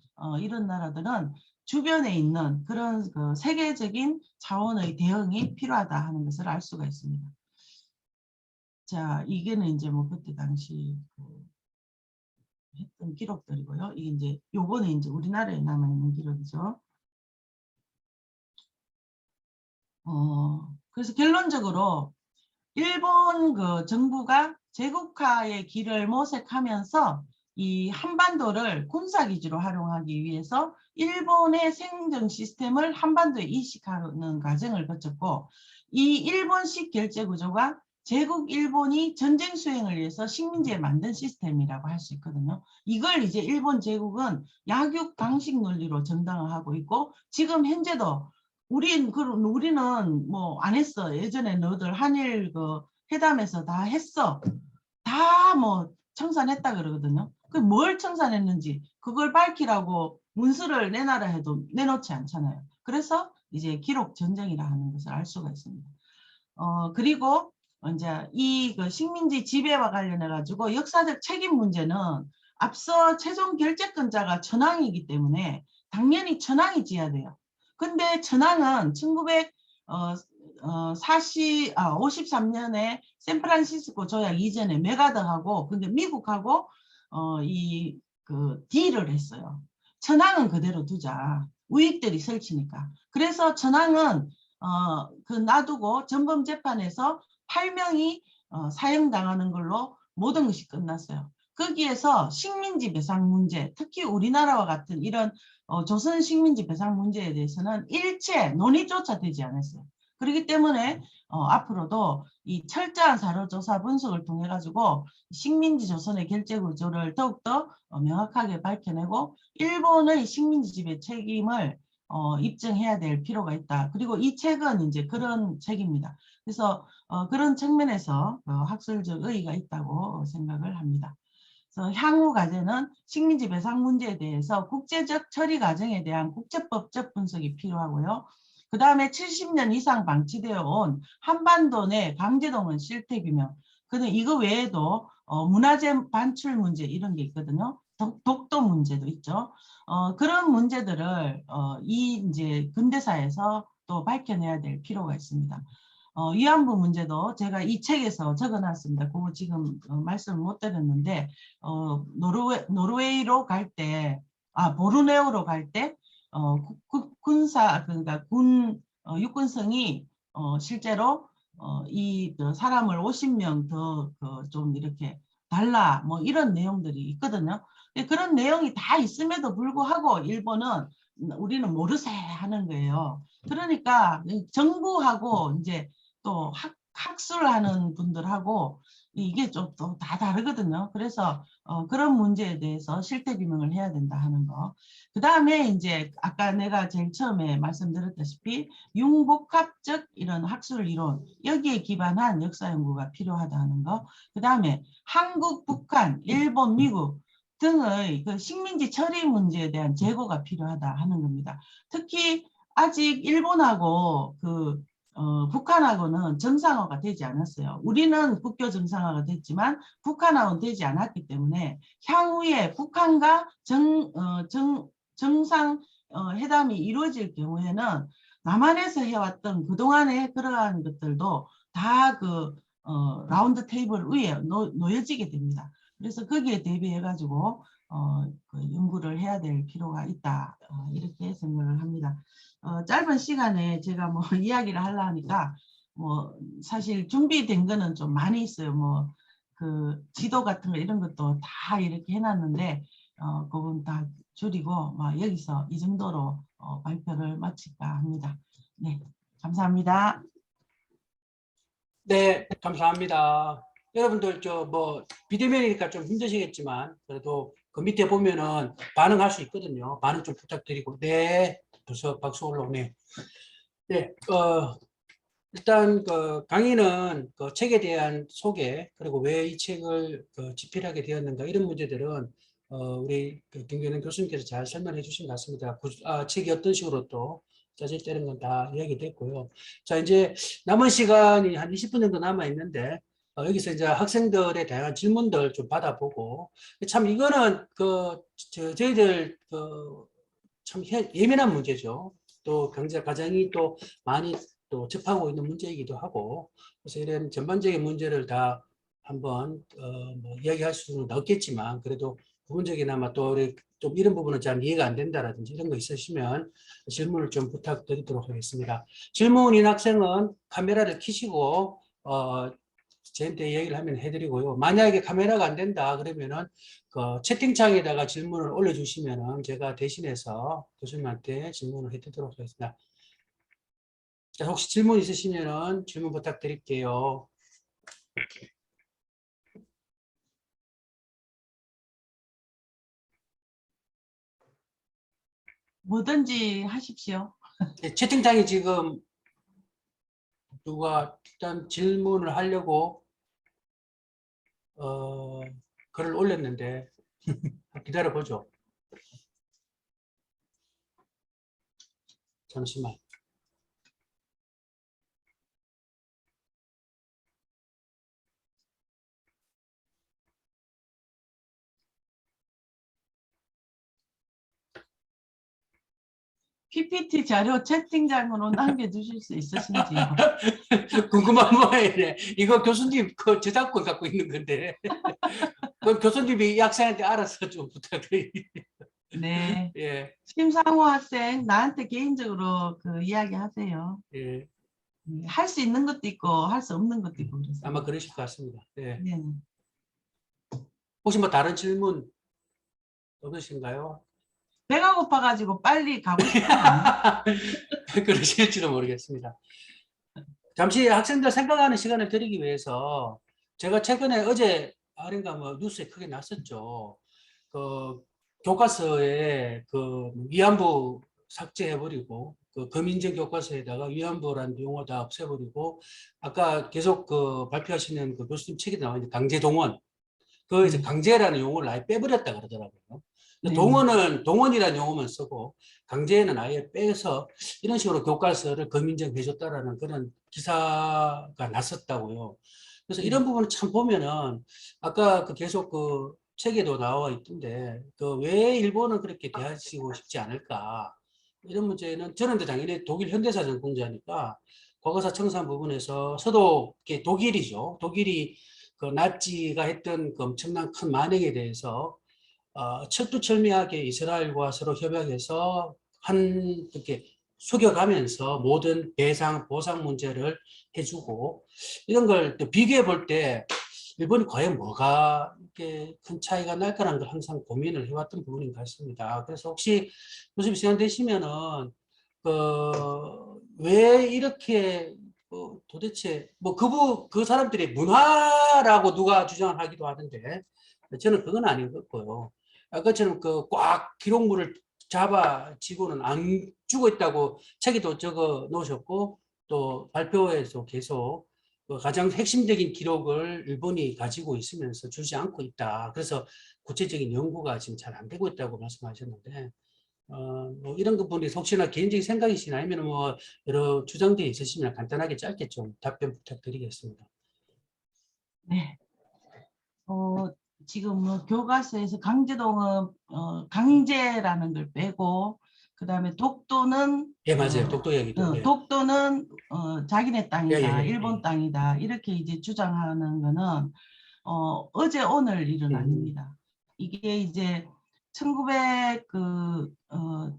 Speaker 2: 이런 나라들은 주변에 있는 그런 그 세계적인 차원의 대응이 필요하다 하는 것을 알 수가 있습니다. 자, 이게는 이제 뭐 그때 당시 했던 기록들이고요. 이게 이제 요거는 이제 우리나라에 남아있는 기록이죠. 그래서 결론적으로 일본 그 정부가 제국화의 길을 모색하면서 이 한반도를 군사기지로 활용하기 위해서 일본의 생정 시스템을 한반도에 이식하는 과정을 거쳤고 이 일본식 결제 구조가 제국 일본이 전쟁 수행을 위해서 식민지에 만든 시스템이라고 할 수 있거든요. 이걸 이제 일본 제국은 약육 방식 논리로 정당화하고 있고 지금 현재도 우리는 뭐 안 했어. 예전에 너들 한일 그 회담에서 다 했어. 다 뭐 청산했다 그러거든요. 그 뭘 청산했는지 그걸 밝히라고 문서를 내놔라 해도 내놓지 않잖아요. 그래서 이제 기록 전쟁이라 하는 것을 알 수가 있습니다. 그리고 이제 이 그 식민지 지배와 관련해 가지고 역사적 책임 문제는 앞서 최종 결재권자가 천황이기 때문에 당연히 천황이 지어야 돼요. 근데 천황은 1953년에 샌프란시스코 조약 이전에 메가더하고 근데 미국하고 이 그 딜을 했어요. 천황은 그대로 두자. 우익들이 설치니까. 그래서 천황은 그 놔두고 전범재판에서 8명이 사형당하는 걸로 모든 것이 끝났어요. 거기에서 식민지 배상 문제, 특히 우리나라와 같은 이런 조선 식민지 배상 문제에 대해서는 일체 논의조차 되지 않았어요. 그렇기 때문에 앞으로도 이 철저한 사료조사 분석을 통해 가지고 식민지 조선의 결제 구조를 더욱더 명확하게 밝혀내고 일본의 식민지 지배 책임을 입증해야 될 필요가 있다. 그리고 이 책은 이제 그런 책입니다. 그래서 그런 측면에서 학술적 의의가 있다고 생각을 합니다. 그래서 향후 과제는 식민지 배상 문제에 대해서 국제적 처리 과정에 대한 국제법적 분석이 필요하고요. 그 다음에 70년 이상 방치되어 온 한반도 내 강제동원 실태 규명. 근데 이거 외에도 문화재 반출 문제 이런 게 있거든요. 독도 문제도 있죠. 그런 문제들을 이 이제 근대사에서 또 밝혀내야 될 필요가 있습니다. 위안부 문제도 제가 이 책에서 적어놨습니다. 그거 지금 말씀을 못 드렸는데 노르웨이로 갈 때, 보르네오로 갈 때 군사 그러니까 군 육군성이 실제로 이 사람을 50명 더 좀 이렇게 달라 뭐 이런 내용들이 있거든요. 그런 내용이 다 있음에도 불구하고 일본은 우리는 모르세 하는 거예요. 그러니까 정부하고 이제 또 학술하는 분들하고 이게 좀 또 다 다르거든요. 그래서 그런 문제에 대해서 실태 규명을 해야 된다 하는 거. 그 다음에 이제 아까 내가 제일 처음에 말씀드렸다시피 융복합적 이런 학술 이론 여기에 기반한 역사 연구가 필요하다 하는 거. 그 다음에 한국, 북한, 일본, 미국 등의 그 식민지 처리 문제에 대한 재고가 필요하다 하는 겁니다. 특히 아직 일본하고 북한하고는 정상화가 되지 않았어요. 우리는 국교 정상화가 됐지만 북한하고는 되지 않았기 때문에 향후에 북한과 정상 회담이 이루어질 경우에는 남한에서 해왔던 그동안의 그러한 것들도 다 라운드 테이블 위에 놓여지게 됩니다. 그래서 거기에 대비해 가지고 연구를 해야 될 필요가 있다. 이렇게 생각을 합니다. 짧은 시간에 제가 뭐 이야기를 하려 하니까 뭐 사실 준비된 거는 좀 많이 있어요. 뭐 지도 같은 거 이런 것도 다 이렇게 해놨는데 그건 다 줄이고 여기서 이 정도로 발표를 마칠까 합니다. 네, 감사합니다.
Speaker 1: 네, 감사합니다. 여러분들 뭐 비대면이니까 좀 힘드시겠지만 그래도 그 밑에 보면은 반응할 수 있거든요. 반응 좀 부탁드리고. 네, 벌써 박수 올라오네. 네, 일단 그 강의는 그 책에 대한 소개 그리고 왜 이 책을 집필하게 되었는가 이런 문제들은 우리 김경현 교수님께서 잘 설명해 주신 것 같습니다. 책이 어떤 식으로 또 짜질되는 건 다 이야기됐고요. 자, 이제 남은 시간이 한 20분 정도 남아 있는데 여기서 이제 학생들의 다양한 질문들 좀 받아보고 참 이거는 저희들 참 예민한 문제죠. 또 경제 과정이 또 많이 또 접하고 있는 문제이기도 하고 그래서 이런 전반적인 문제를 다 한번 뭐 이야기할 수는 없겠지만 그래도 부분적이나마 또 우리 좀 이런 부분은 잘 이해가 안 된다라든지 이런 거 있으시면 질문을 좀 부탁드리도록 하겠습니다. 질문인 학생은 카메라를 켜시고 저한테 얘기를 하면 해드리고요. 만약에 카메라가 안 된다 그러면은 채팅창에다가 질문을 올려주시면은 제가 대신해서 교수님한테 질문을 해드리도록 하겠습니다. 자, 혹시 질문 있으시면은 질문 부탁드릴게요.
Speaker 2: 뭐든지 하십시오.
Speaker 1: 네, 채팅창에 지금 누가 일단 질문을 하려고 글을 올렸는데 기다려보죠. 잠시만.
Speaker 2: PPT 자료 채팅창으로 남겨주실 수 있으신지요?
Speaker 1: 궁금한 모양이네. 이거 교수님 그 저작권 갖고 있는 건데. 그 교수님이 이 학생한테 알아서 좀 부탁드립니다.
Speaker 2: 네.
Speaker 1: 예,
Speaker 2: 심상호 학생 나한테 개인적으로 이야기하세요.
Speaker 1: 예.
Speaker 2: 할 수 있는 것도 있고 할 수 없는 것도 있고 그래서.
Speaker 1: 아마 그러실 것 같습니다. 예.
Speaker 2: 네.
Speaker 1: 혹시 뭐 다른 질문 없으신가요?
Speaker 2: 배가 고파가지고 빨리 가고 싶은 거 아니에요?
Speaker 1: 그러실지도 모르겠습니다. 잠시 학생들 생각하는 시간을 드리기 위해서 제가 최근에 어제 아닌가 뭐 뉴스에 크게 났었죠. 그 교과서에 위안부 삭제해버리고 그 금인전 교과서에다가 위안부라는 용어 다 없애버리고 아까 계속 발표하시는 그 교수님 책에 나와 있는 강제동원 그 이제
Speaker 2: 네.
Speaker 1: 강제라는 용어를 아예 빼버렸다 그러더라고요.
Speaker 2: 네.
Speaker 1: 동원이라는 용어만 쓰고 강제는 아예 빼서 이런 식으로 교과서를 검인정해줬다라는 그런 기사가 났었다고요. 그래서
Speaker 2: 네.
Speaker 1: 이런 부분을 참 보면은 아까 그 계속 그 책에도 나와 있던데 그 왜 일본은 그렇게 대하시고 싶지 않을까 이런 문제는 저는 당연히 독일 현대사전 공자니까 과거사 청산 부분에서 서도 독일이죠. 독일이 그 나치가 했던 그 엄청난 큰 만행에 대해서 철두철미하게 이스라엘과 서로 협약해서 이렇게 숙여가면서 모든 배상, 보상 문제를 해주고 이런 걸 또 비교해 볼 때 일본이 과연 뭐가 이렇게 큰 차이가 날까라는 걸 항상 고민을 해왔던 부분인 것 같습니다. 그래서 혹시 교수님 시간 되시면은 왜 이렇게 도대체 그 사람들의 문화라고 누가 주장을 하기도 하던데 저는 그건 아닌 것 같고요. 아까처럼 그 꽉 기록물을 잡아지고는 안 주고 있다고 책에도 적어 놓으셨고 또 발표에서 계속 그 가장 핵심적인 기록을 일본이 가지고 있으면서 주지 않고 있다. 그래서 구체적인 연구가 지금 잘 안 되고 있다고 말씀하셨는데 뭐 이런 부분이 혹시나 개인적인 생각이시나 아니면 뭐 여러 주장들이 있으시면 간단하게 짧게 좀 답변 부탁드리겠습니다.
Speaker 2: 네. 어, 지금 뭐 교과서에서 강제동은 강제라는 걸 빼고 그다음에 독도는
Speaker 1: 예, 맞아요. 독도 얘기도. 예.
Speaker 2: 독도는 자기네
Speaker 1: 예, 예,
Speaker 2: 땅이다,
Speaker 1: 예,
Speaker 2: 일본
Speaker 1: 예.
Speaker 2: 땅이다 이렇게 이제 주장하는 거는 어제 오늘 일은
Speaker 1: 음,
Speaker 2: 아닙니다. 이게 이제 1900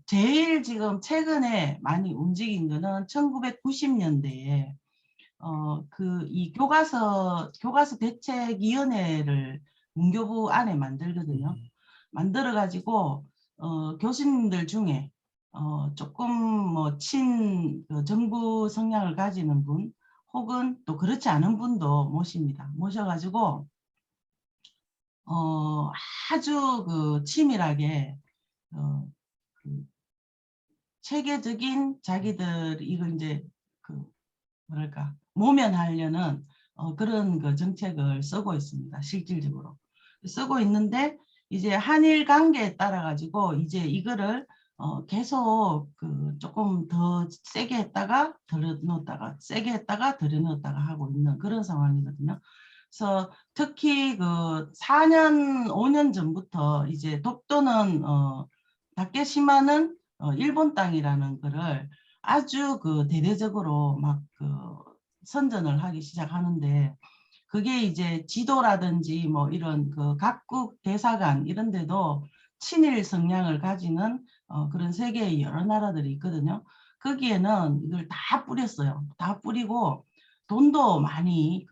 Speaker 2: 제일 지금 최근에 많이 움직인 거는 1990년대에 이 교과서 대책위원회를 문교부 안에 만들거든요.
Speaker 1: 음,
Speaker 2: 만들어 가지고 교수님들 중에 조금 뭐 정부 성향을 가지는 분 혹은 또 그렇지 않은 분도 모십니다. 모셔가지고 아주 그 치밀하게 어, 그 체계적인 자기들 이거 이제 그 뭐랄까 모면하려는 그런 그 정책을 쓰고 있습니다. 실질적으로 쓰고 있는데 이제 한일 관계에 따라 가지고 이제 이거를 계속 그 조금 더 세게 했다가 덜어 놓았다가 세게 했다가 덜어 놓았다가 하고 있는 그런 상황이거든요. 그래서 특히 그 4년 5년 전부터 이제 독도는 다케시마는 일본 땅이라는 거를 아주 그 대대적으로 막 그 선전을 하기 시작하는데 그게 이제 지도라든지 뭐 이런 그 각국 대사관 이런 데도 친일 성향을 가지는 그런 세계의 여러 나라들이 있거든요. 거기에는 이걸 다 뿌렸어요. 다 뿌리고 돈도 많이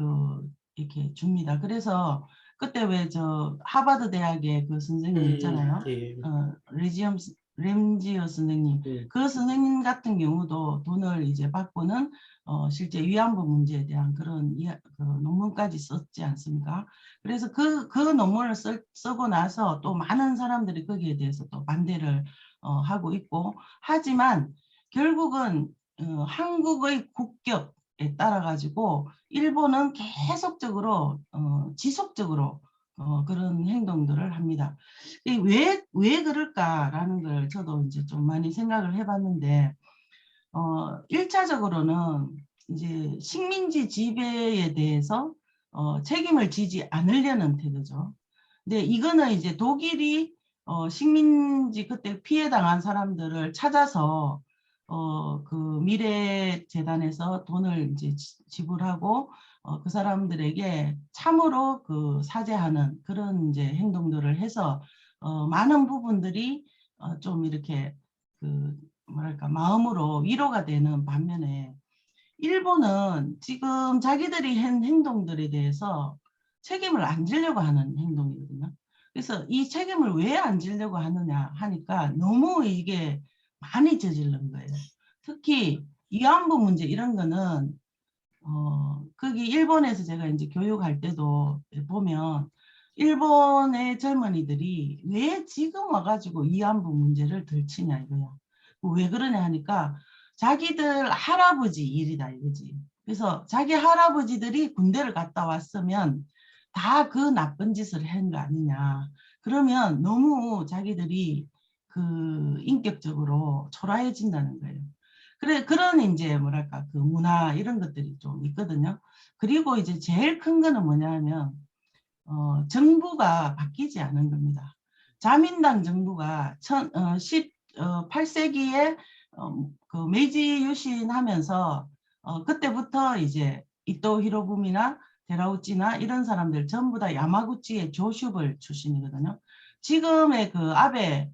Speaker 2: 이렇게 줍니다. 그래서 그때 왜 저 하버드 대학의 그 선생님 있잖아요.
Speaker 1: 예,
Speaker 2: 램지어 선생님.
Speaker 1: 음,
Speaker 2: 그 선생님 같은 경우도 돈을 이제 받고는 실제 위안부 문제에 대한 그런 그 논문까지 썼지 않습니까? 그래서 그 논문을 쓰고 나서 또 많은 사람들이 거기에 대해서 또 반대를 하고 있고 하지만 결국은 한국의 국격에 따라 가지고 일본은 계속적으로 지속적으로 그런 행동들을 합니다. 왜 그럴까라는 걸 저도 이제 좀 많이 생각을 해봤는데 1차적으로는 이제 식민지 지배에 대해서 책임을 지지 않으려는 태도죠. 근데 이거는 이제 독일이 식민지 그때 피해 당한 사람들을 찾아서 그 미래재단에서 돈을 이제 지불하고 그 사람들에게 참으로 그 사죄하는 그런 이제 행동들을 해서 많은 부분들이 좀 이렇게 그 뭐랄까 마음으로 위로가 되는 반면에 일본은 지금 자기들이 한 행동들에 대해서 책임을 안 지려고 하는 행동이거든요. 그래서 이 책임을 왜 안 지려고 하느냐 하니까 너무 이게 많이 저지른 거예요. 특히 위안부 문제 이런 거는 거기 일본에서 제가 이제 교육할 때도 보면 일본의 젊은이들이 왜 지금 와가지고 위안부 문제를 들치냐 이거야. 왜 그러냐 하니까 자기들 할아버지 일이다 이거지. 그래서 자기 할아버지들이 군대를 갔다 왔으면 다 그 나쁜 짓을 한 거 아니냐. 그러면 너무 자기들이 그 인격적으로 초라해진다는 거예요. 그래, 그런 이제 뭐랄까 그 문화 이런 것들이 좀 있거든요. 그리고 이제 제일 큰 거는 뭐냐면 정부가 바뀌지 않은 겁니다. 자민당 정부가 18세기에 그 메이지 유신하면서 그때부터 이제 이토 히로부미나 데라우치나 이런 사람들 전부 다 야마구치의 조슈벌 출신이거든요. 지금의 그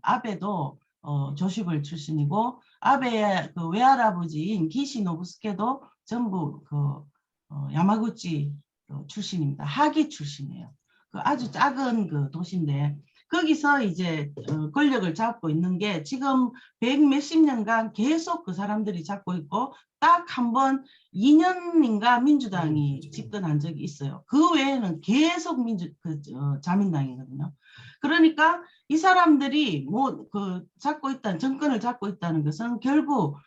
Speaker 2: 아베도 조슈벌 출신이고 아베의 그 외할아버지인 기시 노부스케도 전부 그 야마구치 출신입니다. 하기 출신이에요. 그 아주 작은 그 도시인데 거기서 이제 권력을 잡고 있는 게 지금 백 몇십 년간 계속 그 사람들이 잡고 있고 딱 한 번 2년인가 민주당이 집권한 적이 있어요. 그 외에는 계속 자민당이거든요. 그러니까 이 사람들이 뭐 그 잡고 있다는 정권을 잡고 있다는 것은 결국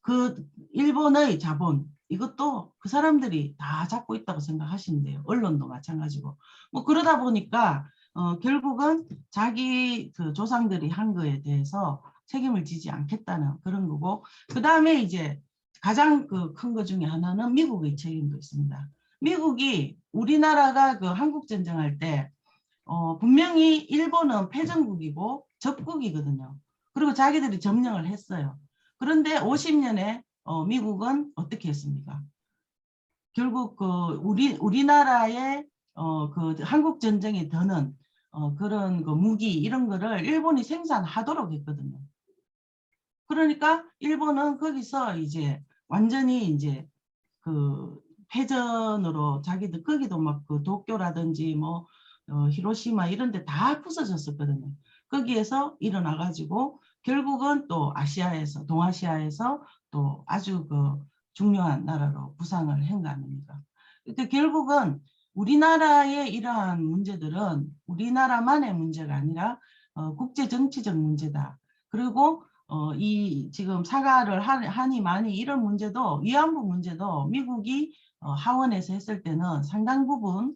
Speaker 2: 그 일본의 자본 이것도 그 사람들이 다 잡고 있다고 생각하시면 돼요. 언론도 마찬가지고. 뭐 그러다 보니까 결국은 자기 그 조상들이 한 거에 대해서 책임을 지지 않겠다는 그런 거고, 그 다음에 이제 가장 그 큰 거 중에 하나는 미국의 책임도 있습니다. 미국이 우리나라가 그 한국 전쟁할 때 분명히 일본은 패전국이고 적국이거든요. 그리고 자기들이 점령을 했어요. 그런데 50년에 미국은 어떻게 했습니까? 결국 그 우리나라의 그 한국 전쟁에 드는 그런 그 무기 이런 거를 일본이 생산하도록 했거든요. 그러니까 일본은 거기서 이제 완전히 이제 그 패전으로 자기들 거기도 막 그 도쿄라든지 뭐 히로시마 이런 데 다 부서졌었거든요. 거기에서 일어나 가지고 결국은 또 아시아에서 동아시아에서 또 아주 그 중요한 나라로 부상을 한 거 아닙니까? 그러니까 결국은 우리나라의 이러한 문제들은 우리나라만의 문제가 아니라 국제 정치적 문제다. 그리고 이 지금 사과를 하니 많이 이런 문제도 위안부 문제도 미국이 하원에서 했을 때는 상당 부분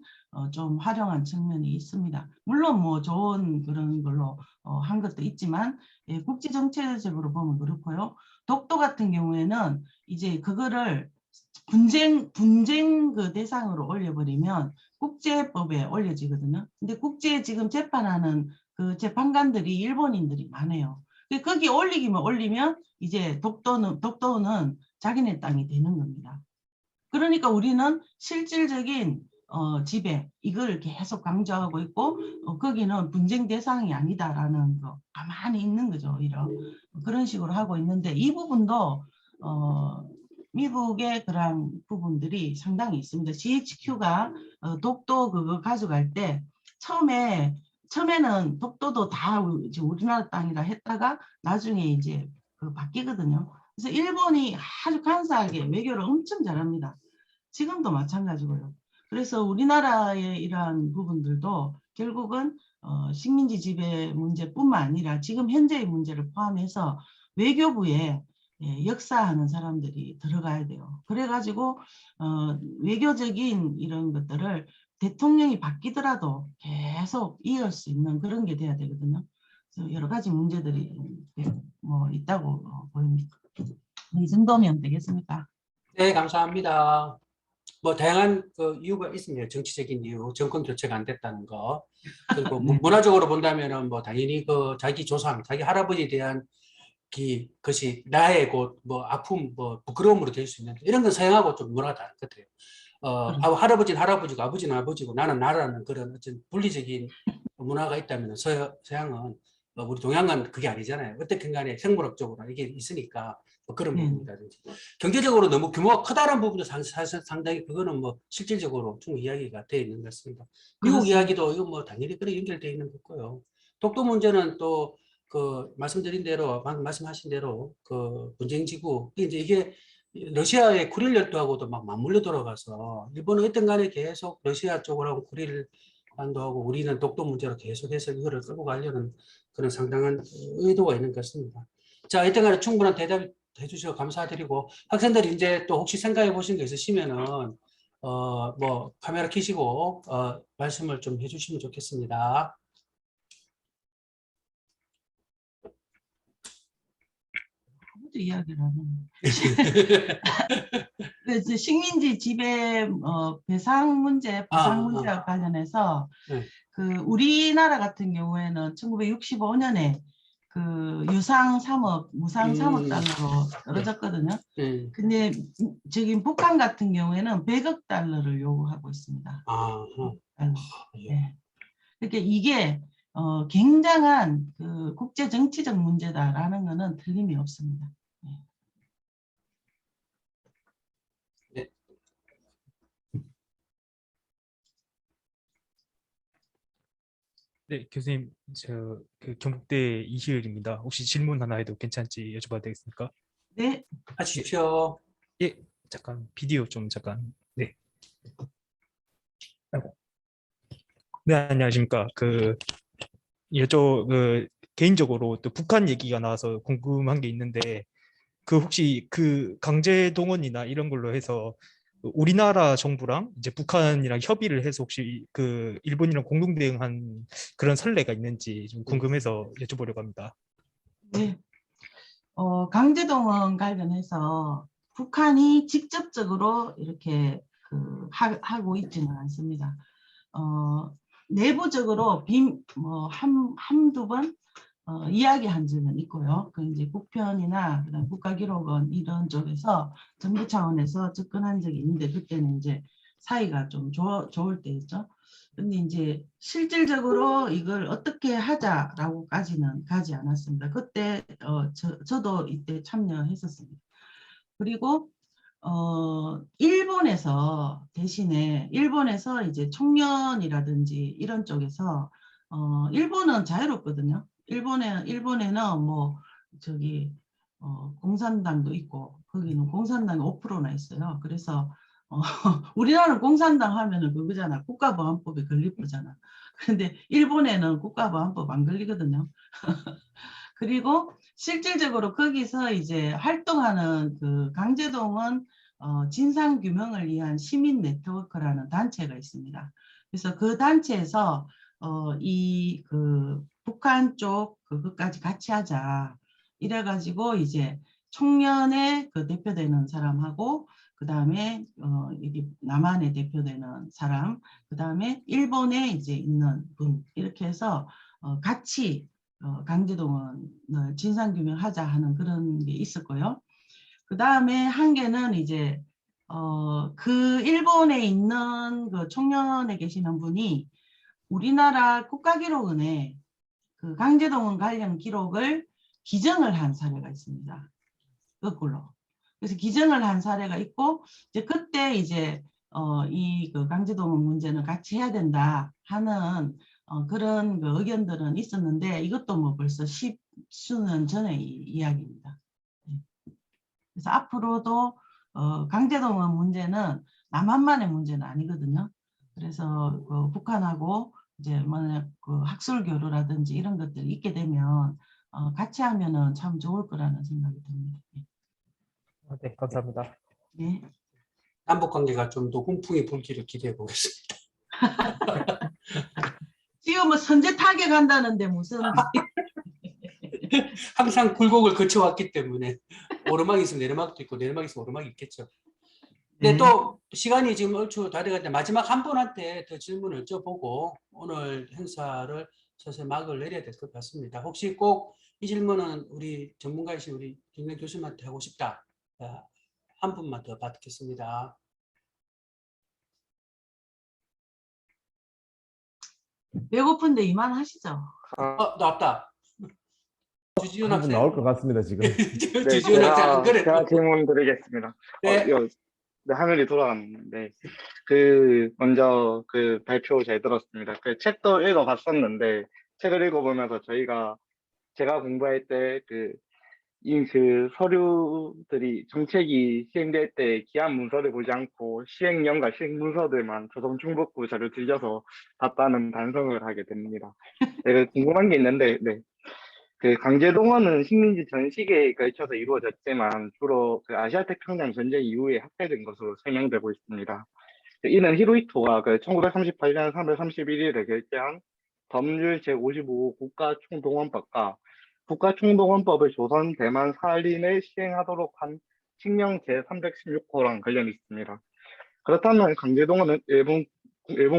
Speaker 2: 좀 활용한 측면이 있습니다. 물론 뭐 좋은 그런 걸로 한 것도 있지만 예, 국제 정책적으로 보면 그렇고요. 독도 같은 경우에는 이제 그거를 분쟁 그 대상으로 올려버리면 국제법에 올려지거든요. 근데 국제 지금 재판하는 그 재판관들이 일본인들이 많아요. 거기 올리면 이제 독도는 자기네 땅이 되는 겁니다. 그러니까 우리는 실질적인 지배 이걸 계속 강조하고 있고 거기는 분쟁 대상이 아니다라는 거 가만히 있는 거죠. 오히려 그런 식으로 하고 있는데 이 부분도 미국의 그런 부분들이 상당히 있습니다. GHQ가 독도 그거 가져갈 때 처음에는 독도도 다 우리나라 땅이라 했다가 나중에 이제 그 바뀌거든요. 그래서 일본이 아주 간사하게 외교를 엄청 잘합니다. 지금도 마찬가지고요. 그래서 우리나라의 이러한 부분들도 결국은 식민지 지배 문제뿐만 아니라 지금 현재의 문제를 포함해서 외교부에 역사하는 사람들이 들어가야 돼요. 그래가지고 외교적인 이런 것들을 대통령이 바뀌더라도 계속 이을 수 있는 그런 게 돼야 되거든요. 그래서 여러 가지 문제들이 뭐 있다고 보입니다. 이 정도면 되겠습니까?
Speaker 1: 네, 감사합니다. 뭐 다양한 그 이유가 있습니다. 정치적인 이유, 정권 교체가 안 됐다는 거. 그리고
Speaker 2: 네.
Speaker 1: 문화적으로 본다면은 뭐 당연히 그 자기 조상, 자기 할아버지에 대한 그것이 나의 곧 뭐 아픔, 뭐 부끄러움으로 될 수 있는 이런 건 서양하고 좀 문화가 다른 것 같아요.
Speaker 2: 그렇죠.
Speaker 1: 할아버지는 할아버지고 아버지는 아버지고 나는 나라는 그런 어떤 분리적인 문화가 있다면 서양은 우리 동양은 그게 아니잖아요. 어떻든 간에 생물학적으로 이게 있으니까 뭐 그런
Speaker 2: 네.
Speaker 1: 부분이라든지 경제적으로 너무 규모가 크다는 부분도 상당히 그거는 뭐 실질적으로 충분히 이야기가 되어 있는 것 같습니다. 미국
Speaker 2: 그렇습니다.
Speaker 1: 이야기도 이건 뭐 당연히 그래 연결되어 있는 거고요. 독도 문제는 또 그 말씀드린 대로 방금 말씀하신 대로 그 분쟁지구 이게 러시아의 쿠릴 열도하고도 막 맞물려 돌아가서 일본은 어떤 간에 계속 러시아 쪽으로 쿠릴 반도하고 우리는 독도 문제로 계속해서 이거를 끌고 가려는 그런 상당한 의도가 있는 것 같습니다. 자, 하여튼 간에 충분한 대답 해주셔서 감사드리고 학생들이 이제 또 혹시 생각해 보신 게 있으시면은 뭐 카메라 켜시고 말씀을 좀 해주시면 좋겠습니다.
Speaker 2: 아무도 이야기를 안 하네. 그래서 식민지 지배 배상 문제, 보상 문제와 관련해서
Speaker 1: 네.
Speaker 2: 그 우리나라 같은 경우에는 1965년에 그 유상 3억, 무상 3억 달러로 떨어졌거든요. 근데 저기 북한 같은 경우에는 100억 달러를 요구하고 있습니다. 네. 그러니까 이게 굉장한 그 국제 정치적 문제다라는 것은 틀림이 없습니다.
Speaker 1: 네.
Speaker 3: 네, 교수님, 그 경북대 이희을입니다. 혹시 질문 하나 해도 괜찮지 여쭤봐도 되겠습니까?
Speaker 2: 네.
Speaker 1: 하십시오.
Speaker 3: 예, 잠깐 비디오 좀 잠깐. 네. 아이고. 네, 안녕하십니까. 개인적으로 또 북한 얘기가 나와서 궁금한 게 있는데, 혹시 그 강제 동원이나 이런 걸로 해서 우리나라 정부랑 이제 북한이랑 협의를 해서 혹시 그 일본이랑 공동 대응한 그런 선례가 있는지 좀 궁금해서 여쭤보려고 합니다.
Speaker 2: 네. 강제동원 관련해서 북한이 직접적으로 이렇게 하고 있지는 않습니다. 내부적으로 한두 번 이야기한 적은 있고요. 그 이제 국편이나 그다음 국가기록원 이런 쪽에서 정부 차원에서 접근한 적이 있는데 그때는 이제 사이가 좀 좋을 때였죠. 근데 이제 실질적으로 이걸 어떻게 하자라고까지는 가지 않았습니다. 그때 저도 이때 참여했었습니다. 그리고 일본에서 대신에 일본에서 이제 청년이라든지 이런 쪽에서 일본은 자유롭거든요. 일본에는 뭐 저기 공산당도 있고 거기는 공산당이 5%나 있어요. 그래서 우리나라는 공산당 하면은 그거잖아. 국가보안법에 걸릴 거잖아. 그런데 일본에는 국가보안법 안 걸리거든요. 그리고 실질적으로 거기서 이제 활동하는 그 강제동원 진상 규명을 위한 시민 네트워크라는 단체가 있습니다. 그래서 그 단체에서 이 그 북한 쪽 그것까지 같이 하자 이래가지고 이제 청년의 그 대표되는 사람하고 그 다음에 이게 남한에 대표되는 사람, 그 다음에 일본에 이제 있는 분 이렇게 해서 같이 강제동원을 진상규명하자 하는 그런 게 있었고요. 그 다음에 한 개는 이제 그 일본에 있는 그 청년에 계시는 분이 우리나라 국가기록원에 그 강제동원 관련 기록을 기증을 한 사례가 있습니다. 거꾸로. 그래서 기증을 한 사례가 있고 이제 그때 이제 이 그 강제동원 문제는 같이 해야 된다 하는 그런 그 의견들은 있었는데 이것도 뭐 벌써 십수년 전의 이야기입니다. 그래서 앞으로도 강제동원 문제는 남한만의 문제는 아니거든요. 그래서 그 북한하고 이제 만약 그 학술 교류라든지 이런 것들이 있게 되면 같이 하면은 참 좋을 거라는 생각이 듭니다.
Speaker 3: 네, 감사합니다.
Speaker 2: 네.
Speaker 1: 남북 관계가 좀 더 훈풍이 불기를 기대해 보겠습니다.
Speaker 2: 지금 뭐 선제 타격한다는데 무슨
Speaker 1: 항상 굴곡을 거쳐왔기 때문에 오르막이 있으면 내리막도 있고 내리막이 있으면 오르막이 있겠죠. 네, 또 시간이 지금 얼추 다 돼가는데 마지막 한 분한테 더 질문을 여쭤보고 오늘 행사를 서서히 막을 내려야 될 것 같습니다. 혹시 꼭 이 질문은 우리 전문가이신 우리 김명 교수님한테 하고 싶다. 한 분만 더 받겠습니다.
Speaker 2: 배고픈데 이만하시죠?
Speaker 1: 나왔다. 주지훈
Speaker 4: 한 분
Speaker 1: 학생.
Speaker 4: 나올 것 같습니다, 지금.
Speaker 5: 네,
Speaker 1: 주지훈 학생 안 그래도.
Speaker 5: 제가 질문 드리겠습니다.
Speaker 1: 네.
Speaker 5: 네, 하늘이 돌아갔는데, 먼저 발표 잘 들었습니다. 그 책도 읽어봤었는데, 책을 읽어보면서 제가 공부할 때 서류들이, 정책이 시행될 때 기한 문서를 보지 않고 시행령과 시행 문서들만 조성 충북부 자료 들려서 봤다는 반성을 하게 됩니다. 네, 궁금한 게 있는데, 네. 강제동원은 식민지 전 시기에 걸쳐서 이루어졌지만 주로 아시아 태평양 전쟁 이후에 확대된 것으로 설명되고 있습니다. 이는 히로히토가 그 1938년 3월 31일에 결재한 법률 제55호 국가총동원법과 국가총동원법을 조선 대만 사할린에 시행하도록 한 칙령 제316호랑 관련이 있습니다. 그렇다면 강제동원은 일본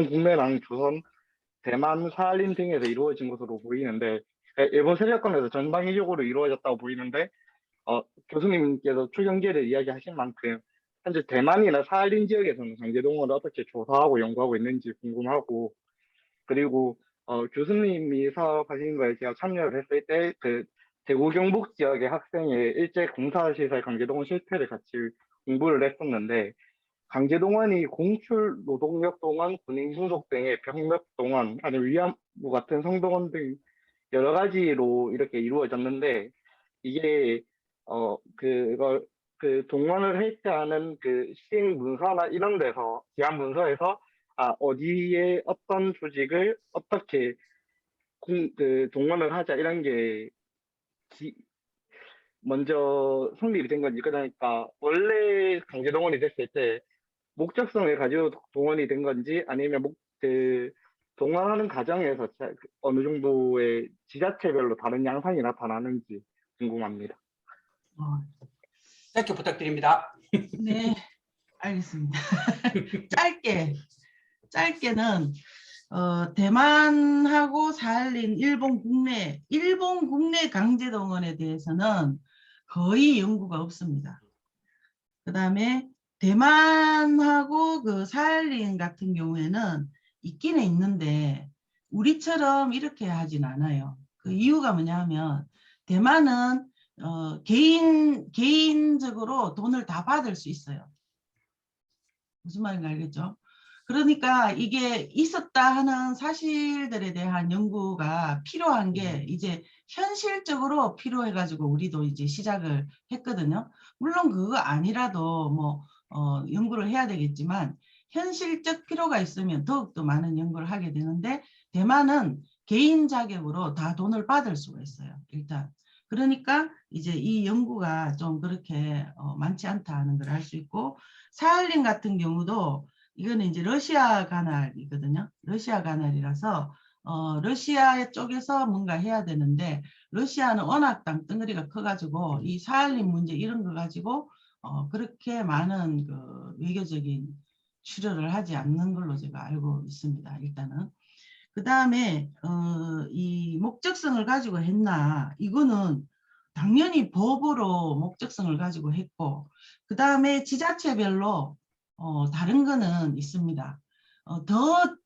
Speaker 5: 국내랑 조선, 대만, 사할린 등에서 이루어진 것으로 보이는데, 일본 세력권에서 전방위적으로 이루어졌다고 보이는데, 교수님께서 출경기를 이야기하신 만큼 현재 대만이나 사할린 지역에서는 강제동원을 어떻게 조사하고 연구하고 있는지 궁금하고, 그리고 교수님이 사업하신 거에 제가 참여를 했을 때 그 대구 경북 지역의 학생의 일제 공사시설 강제동원 실태를 같이 공부를 했었는데, 강제동원이 공출 노동력 동원, 군인 구속 등의 병력 동원, 아니면 위안부 같은 성동원 등 여러 가지로 이렇게 이루어졌는데, 이게 그걸 그 동원을 해체하는 그 시행 문서나 이런 데서 기한 문서에서 어디에 어떤 조직을 어떻게 그 동원을 하자 이런 게 먼저 성립이 된 건지, 그러니까 원래 강제 동원이 됐을 때 목적성을 가지고 동원이 된 건지, 아니면 그 동원하는 과정에서 어느 정도의 지자체별로 다른 양상이 나타나는지 궁금합니다.
Speaker 2: 어,
Speaker 1: 짧게 부탁드립니다.
Speaker 2: 네, 알겠습니다. 짧게는 대만하고 사할린 일본 국내 강제동원에 대해서는 거의 연구가 없습니다. 그 다음에 대만하고 그 사할린 같은 경우에는 있기는 있는데 우리처럼 이렇게 하진 않아요. 그 이유가 뭐냐면 대만은 개인적으로 돈을 다 받을 수 있어요. 무슨 말인지 알겠죠? 그러니까 이게 있었다 하는 사실들에 대한 연구가 필요한 게 이제 현실적으로 필요해가지고 우리도 이제 시작을 했거든요. 물론 그거 아니라도 뭐 연구를 해야 되겠지만 현실적 필요가 있으면 더욱더 많은 연구를 하게 되는데 대만은 개인 자격으로 다 돈을 받을 수가 있어요. 일단. 그러니까 이제 이 연구가 좀 그렇게 많지 않다 하는 걸 알 수 있고, 사할린 같은 경우도 이거는 이제 러시아 관할이거든요. 러시아 관할이라서 러시아 쪽에서 뭔가 해야 되는데 러시아는 워낙 땅덩어리가 커가지고 이 사할린 문제 이런 거 가지고 그렇게 많은 그 외교적인 출혈을 하지 않는 걸로 제가 알고 있습니다. 일단은. 그 다음에 이 목적성을 가지고 했나, 이거는 당연히 법으로 목적성을 가지고 했고, 그 다음에 지자체별로 다른 거는 있습니다.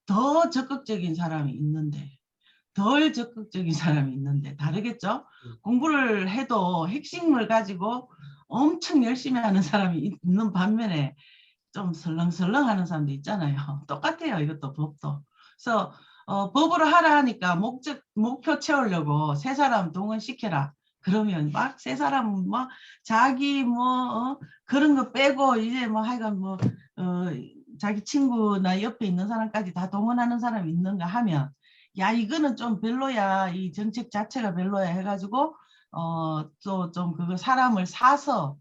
Speaker 2: 더 적극적인 사람이 있는데, 덜 적극적인 사람이 있는데 다르겠죠? 공부를 해도 핵심을 가지고 엄청 열심히 하는 사람이 있는 반면에 좀 설렁설렁 하는 사람도 있잖아요. 똑같아요. 이것도 법도. 그래서 법으로 하라 하니까 목표 채우려고 세 사람 동원시켜라. 그러면 막 세 사람 뭐 자기 뭐 그런 거 빼고 이제 뭐 하여간 뭐 자기 친구나 옆에 있는 사람까지 다 동원하는 사람이 있는가 하면, 야 이거는 좀 별로야, 이 정책 자체가 별로야 해가지고 또 좀 그거 사람을 사서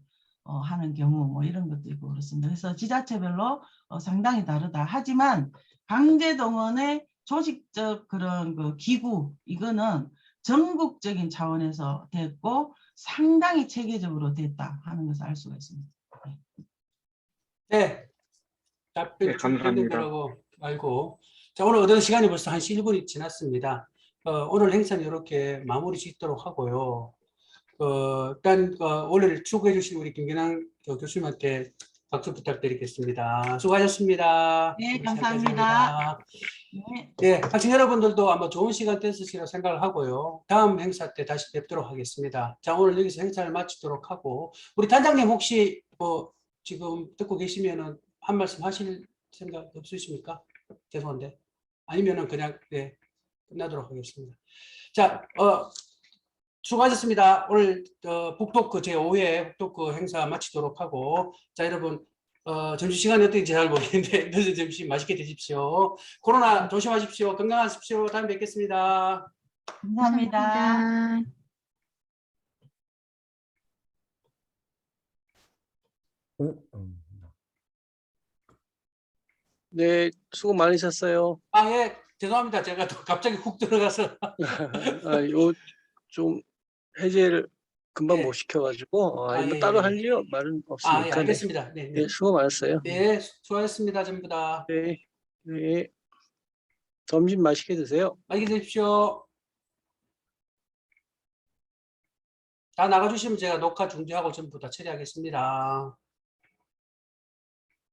Speaker 2: 하는 경우 뭐 이런 것도 있고 그렇습니다. 그래서 지자체별로 상당히 다르다. 하지만 강제동원의 조직적 그런 그 기구, 이거는 전국적인 차원에서 됐고 상당히 체계적으로 됐다 하는 것을 알 수가 있습니다.
Speaker 1: 네, 답변
Speaker 5: 네,
Speaker 1: 준비된
Speaker 5: 감사합니다.
Speaker 1: 거라고 알고. 자, 오늘 얻은 시간이 벌써 한 1분이 지났습니다. 오늘 행사는 이렇게 마무리 짓도록 하고요. 일단 원래를 추구해 주신 우리 김기남 교수님한테 박수 부탁드리겠습니다. 수고하셨습니다.
Speaker 2: 네,
Speaker 1: 시간까지입니다.
Speaker 2: 감사합니다. 네.
Speaker 1: 네, 학생 여러분들도 아마 좋은 시간 됐으리라 생각을 하고요. 다음 행사 때 다시 뵙도록 하겠습니다. 자, 오늘 여기서 행사를 마치도록 하고, 우리 단장님 혹시 뭐 지금 듣고 계시면은 한 말씀 하실 생각 없으십니까? 죄송한데. 아니면은 그냥 네, 끝나도록 하겠습니다. 자, 수고하셨습니다. 오늘 북토크 제5회 북토크 행사 마치도록 하고, 자 여러분 점심시간이 어떻게 잘 모르겠는데 늦은 점심 맛있게 드십시오. 코로나 조심하십시오. 건강하십시오. 다음에 뵙겠습니다.
Speaker 2: 감사합니다.
Speaker 4: 감사합니다.
Speaker 6: 어?
Speaker 4: 네, 수고 많으셨어요.
Speaker 1: 아, 예, 죄송합니다. 제가 또 갑자기 훅 들어가서.
Speaker 4: 좀 해제를 금방
Speaker 1: 예.
Speaker 4: 못 시켜가지고
Speaker 1: 아,
Speaker 4: 뭐
Speaker 1: 예,
Speaker 4: 따로
Speaker 1: 예.
Speaker 4: 할 일 말은
Speaker 1: 아, 예,
Speaker 4: 없으니까 네.
Speaker 1: 알겠습니다. 네, 네.
Speaker 4: 네, 수고 많았어요.
Speaker 1: 네, 수고하셨습니다. 전부 다.
Speaker 4: 네, 네. 점심 맛있게 드세요.
Speaker 1: 안녕히 계십시오. 다 나가주시면 제가 녹화 중지하고 전부 다 처리하겠습니다.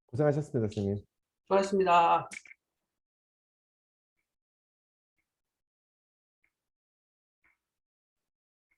Speaker 6: 고생하셨습니다, 선생님.
Speaker 1: 수고하셨습니다.